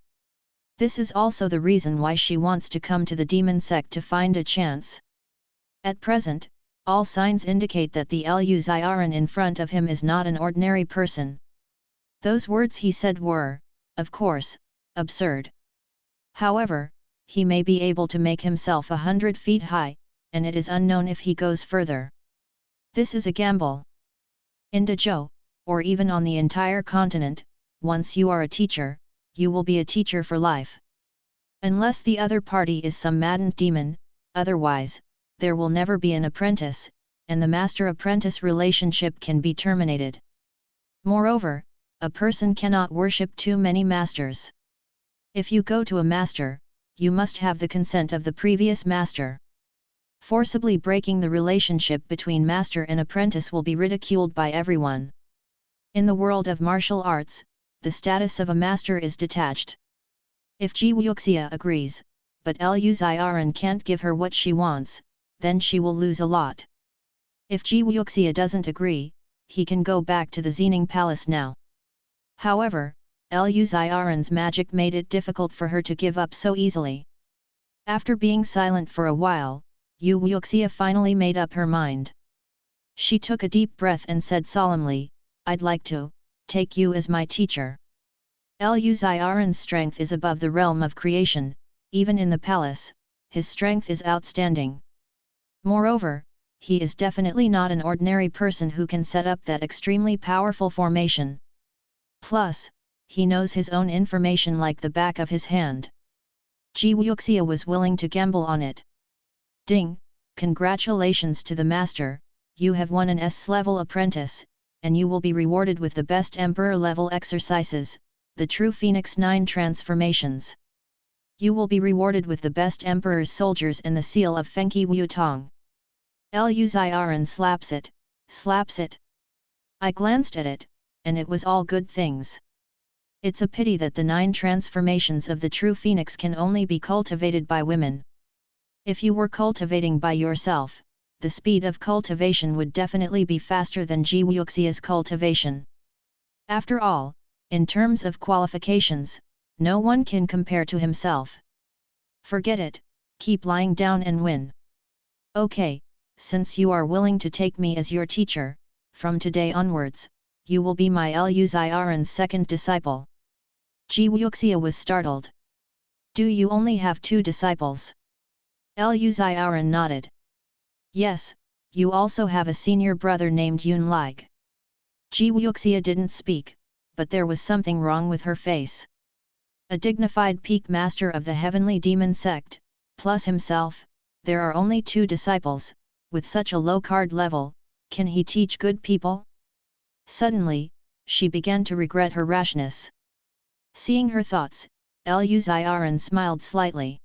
Speaker 1: This is also the reason why she wants to come to the demon sect to find a chance. At present, all signs indicate that the Luxiren in front of him is not an ordinary person. Those words he said were, of course, absurd. However, he may be able to make himself 100 feet high, and it is unknown if he goes further. This is a gamble. In Dezhou, or even on the entire continent, once you are a teacher, you will be a teacher for life. Unless the other party is some maddened demon, otherwise, there will never be an apprentice, and the master-apprentice relationship can be terminated. Moreover, a person cannot worship too many masters. If you go to a master, you must have the consent of the previous master. Forcibly breaking the relationship between master and apprentice will be ridiculed by everyone. In the world of martial arts, the status of a master is detached. If Ji Wuxia agrees, but Luxiren can't give her what she wants, then she will lose a lot. If Ji Wuxia doesn't agree, he can go back to the Xining Palace now. However, Luxiren's magic made it difficult for her to give up so easily. After being silent for a while, Yu Wuxia finally made up her mind. She took a deep breath and said solemnly, I'd like to take you as my teacher. Luxiren's strength is above the realm of creation, even in the palace, his strength is outstanding. Moreover, he is definitely not an ordinary person who can set up that extremely powerful formation. Plus, he knows his own information like the back of his hand. Ji Wuxia was willing to gamble on it. Ding, congratulations to the master, you have won an S-level apprentice, and you will be rewarded with the best emperor-level exercises, the true Phoenix 9 transformations. You will be rewarded with the best emperor's soldiers and the seal of Fengqi Wutong. Luxiren slaps it. I glanced at it, and it was all good things. It's a pity that the 9 transformations of the true Phoenix can only be cultivated by women. If you were cultivating by yourself, the speed of cultivation would definitely be faster than Ji Wuxia's cultivation. After all, in terms of qualifications, no one can compare to himself. Forget it, keep lying down and win. Okay, since you are willing to take me as your teacher, from today onwards, you will be my Luxiren's second disciple. Ji Wuxia was startled. Do you only have 2 disciples? Luxiren nodded. Yes, you also have a senior brother named Yun Like. Ji Wuxia didn't speak, but there was something wrong with her face. A dignified peak master of the heavenly demon sect, plus himself, there are only 2 disciples, with such a low card level, can he teach good people? Suddenly, she began to regret her rashness. Seeing her thoughts, Luxiren smiled slightly.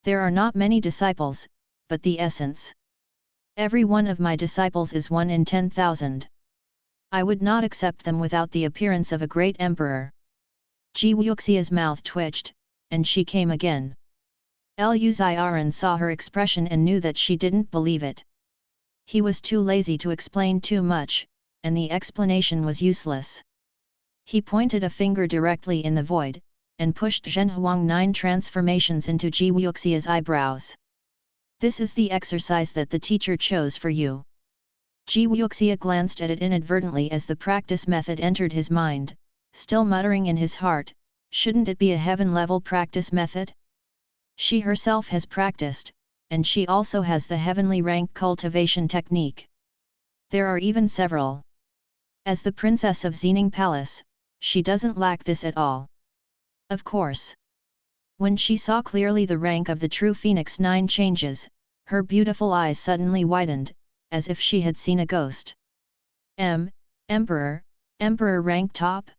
Speaker 1: There are not many disciples, but the essence. Every one of my disciples is 1 in 10,000. I would not accept them without the appearance of a great emperor. Ji Wuxia's mouth twitched, and she came again. Luxiren saw her expression and knew that she didn't believe it. He was too lazy to explain too much, and the explanation was useless. He pointed a finger directly in the void, and pushed Zhenhuang 9 transformations into Ji Wuxia's eyebrows. This is the exercise that the teacher chose for you. Ji Wuxia glanced at it inadvertently as the practice method entered his mind, still muttering in his heart, shouldn't it be a heaven-level practice method? She herself has practiced, and she also has the heavenly rank cultivation technique. There are even several. As the princess of Xining Palace, she doesn't lack this at all. Of course. When she saw clearly the rank of the true Phoenix 9 changes, her beautiful eyes suddenly widened, as if she had seen a ghost. Emperor rank top?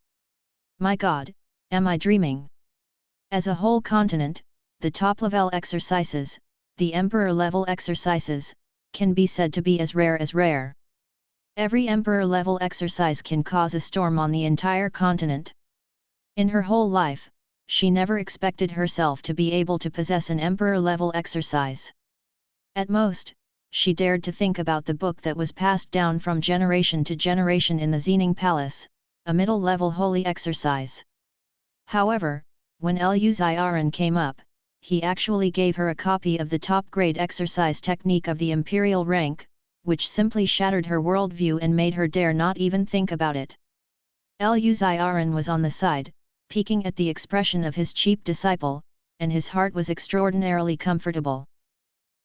Speaker 1: My god, am I dreaming? As a whole continent, the top-level exercises, the Emperor-level exercises, can be said to be as rare as rare. Every Emperor-level exercise can cause a storm on the entire continent. In her whole life, she never expected herself to be able to possess an Emperor-level exercise. At most, she dared to think about the book that was passed down from generation to generation in the Xining Palace, a middle-level holy exercise. However, when Lu Xiaoran came up, he actually gave her a copy of the top-grade exercise technique of the imperial rank, which simply shattered her worldview and made her dare not even think about it. Lu Xiaoran was on the side, peeking at the expression of his cheap disciple, and his heart was extraordinarily comfortable.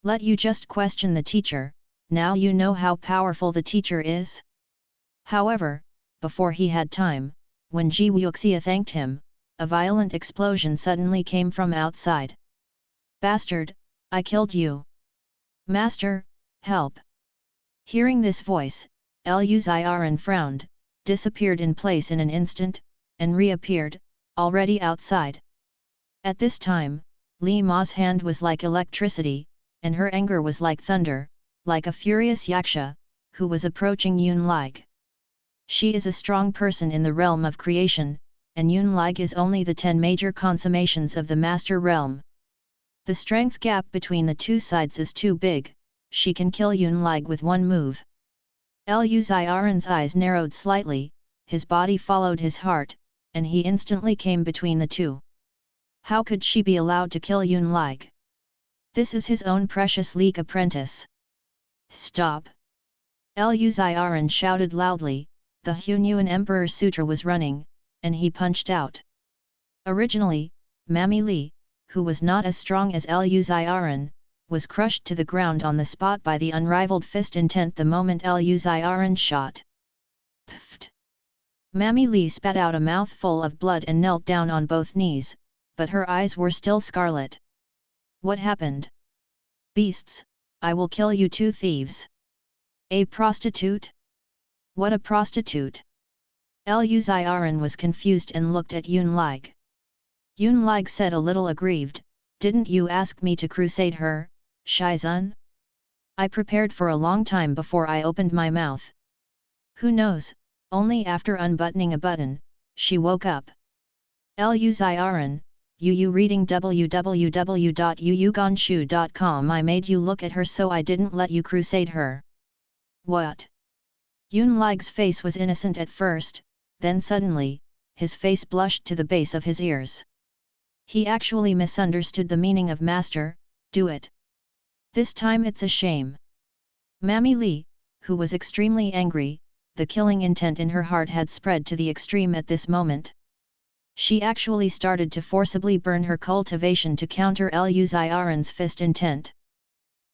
Speaker 1: Let you just question the teacher, now you know how powerful the teacher is? However, before he had time, when Ji Wuxia thanked him, a violent explosion suddenly came from outside. Bastard, I killed you! Master, help! Hearing this voice, Lu Xiaoran frowned, disappeared in place in an instant, and reappeared, already outside. At this time, Li Ma's hand was like electricity, and her anger was like thunder, like a furious yaksha, who was approaching Yunlig. She is a strong person in the realm of creation, and Yunlig is only the 10 major consummations of the master realm. The strength gap between the two sides is too big, she can kill Yunlig with one move. Lu Xiaoran's eyes narrowed slightly, his body followed his heart, and he instantly came between the two. How could she be allowed to kill Yunlig? This is his own precious leak apprentice. Stop! Lu Xiaoran shouted loudly, the Hunyuan Emperor Sutra was running, and he punched out. Originally, Mammy Li, who was not as strong as Lu Xiaoran, was crushed to the ground on the spot by the unrivaled fist intent the moment Lu Xiaoran shot. Pfft! Mammy Li spat out a mouthful of blood and knelt down on both knees, but her eyes were still scarlet. What happened? Beasts, I will kill you two thieves! A prostitute? What a prostitute! Lu Xiaoran was confused and looked at Yunlig. Yunlig said a little aggrieved, didn't you ask me to crusade her, Shizun? I prepared for a long time before I opened my mouth. Who knows, only after unbuttoning a button, she woke up. Lu Xiaoran, you reading www.yuyuganshu.com. I made you look at her so I didn't let you crusade her. What? Yunlig's face was innocent at first, then suddenly, his face blushed to the base of his ears. He actually misunderstood the meaning of master, do it. This time it's a shame. Mammy Li, who was extremely angry, the killing intent in her heart had spread to the extreme at this moment. She actually started to forcibly burn her cultivation to counter Lu Xiaoran's fist intent.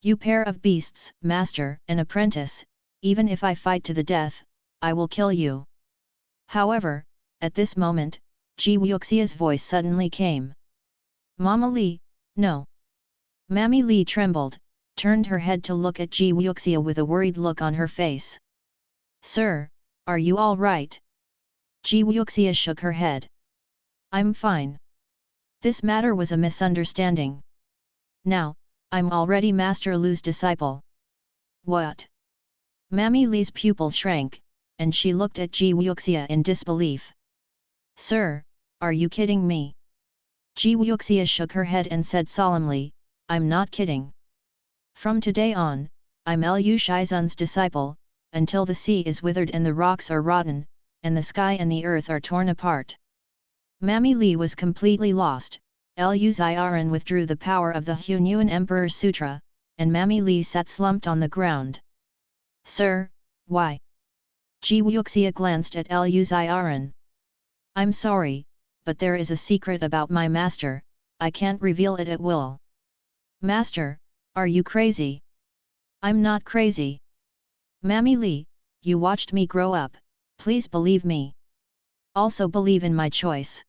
Speaker 1: You pair of beasts, master and apprentice, even if I fight to the death, I will kill you. However, at this moment, Ji Wuxia's voice suddenly came. Mama Li, no. Mammy Li trembled, turned her head to look at Ji Wuxia with a worried look on her face. Sir, are you all right? Ji Wuxia shook her head. I'm fine. This matter was a misunderstanding. Now, I'm already Master Lu's disciple. What? Mammy Li's pupils shrank, and she looked at Ji Wuxia in disbelief. Sir, are you kidding me? Ji Wuxia shook her head and said solemnly, I'm not kidding. From today on, I'm Lu Shizun's disciple, until the sea is withered and the rocks are rotten, and the sky and the earth are torn apart. Mami Li was completely lost. Lu Xiaoran withdrew the power of the Hunyuan Emperor's Sutra, and Mami Li sat slumped on the ground. Sir, why? Ji Wuxia glanced at Lu Xiaoran. I'm sorry, but there is a secret about my master, I can't reveal it at will. Master, are you crazy? I'm not crazy. Mami Li, you watched me grow up, please believe me. Also believe in my choice.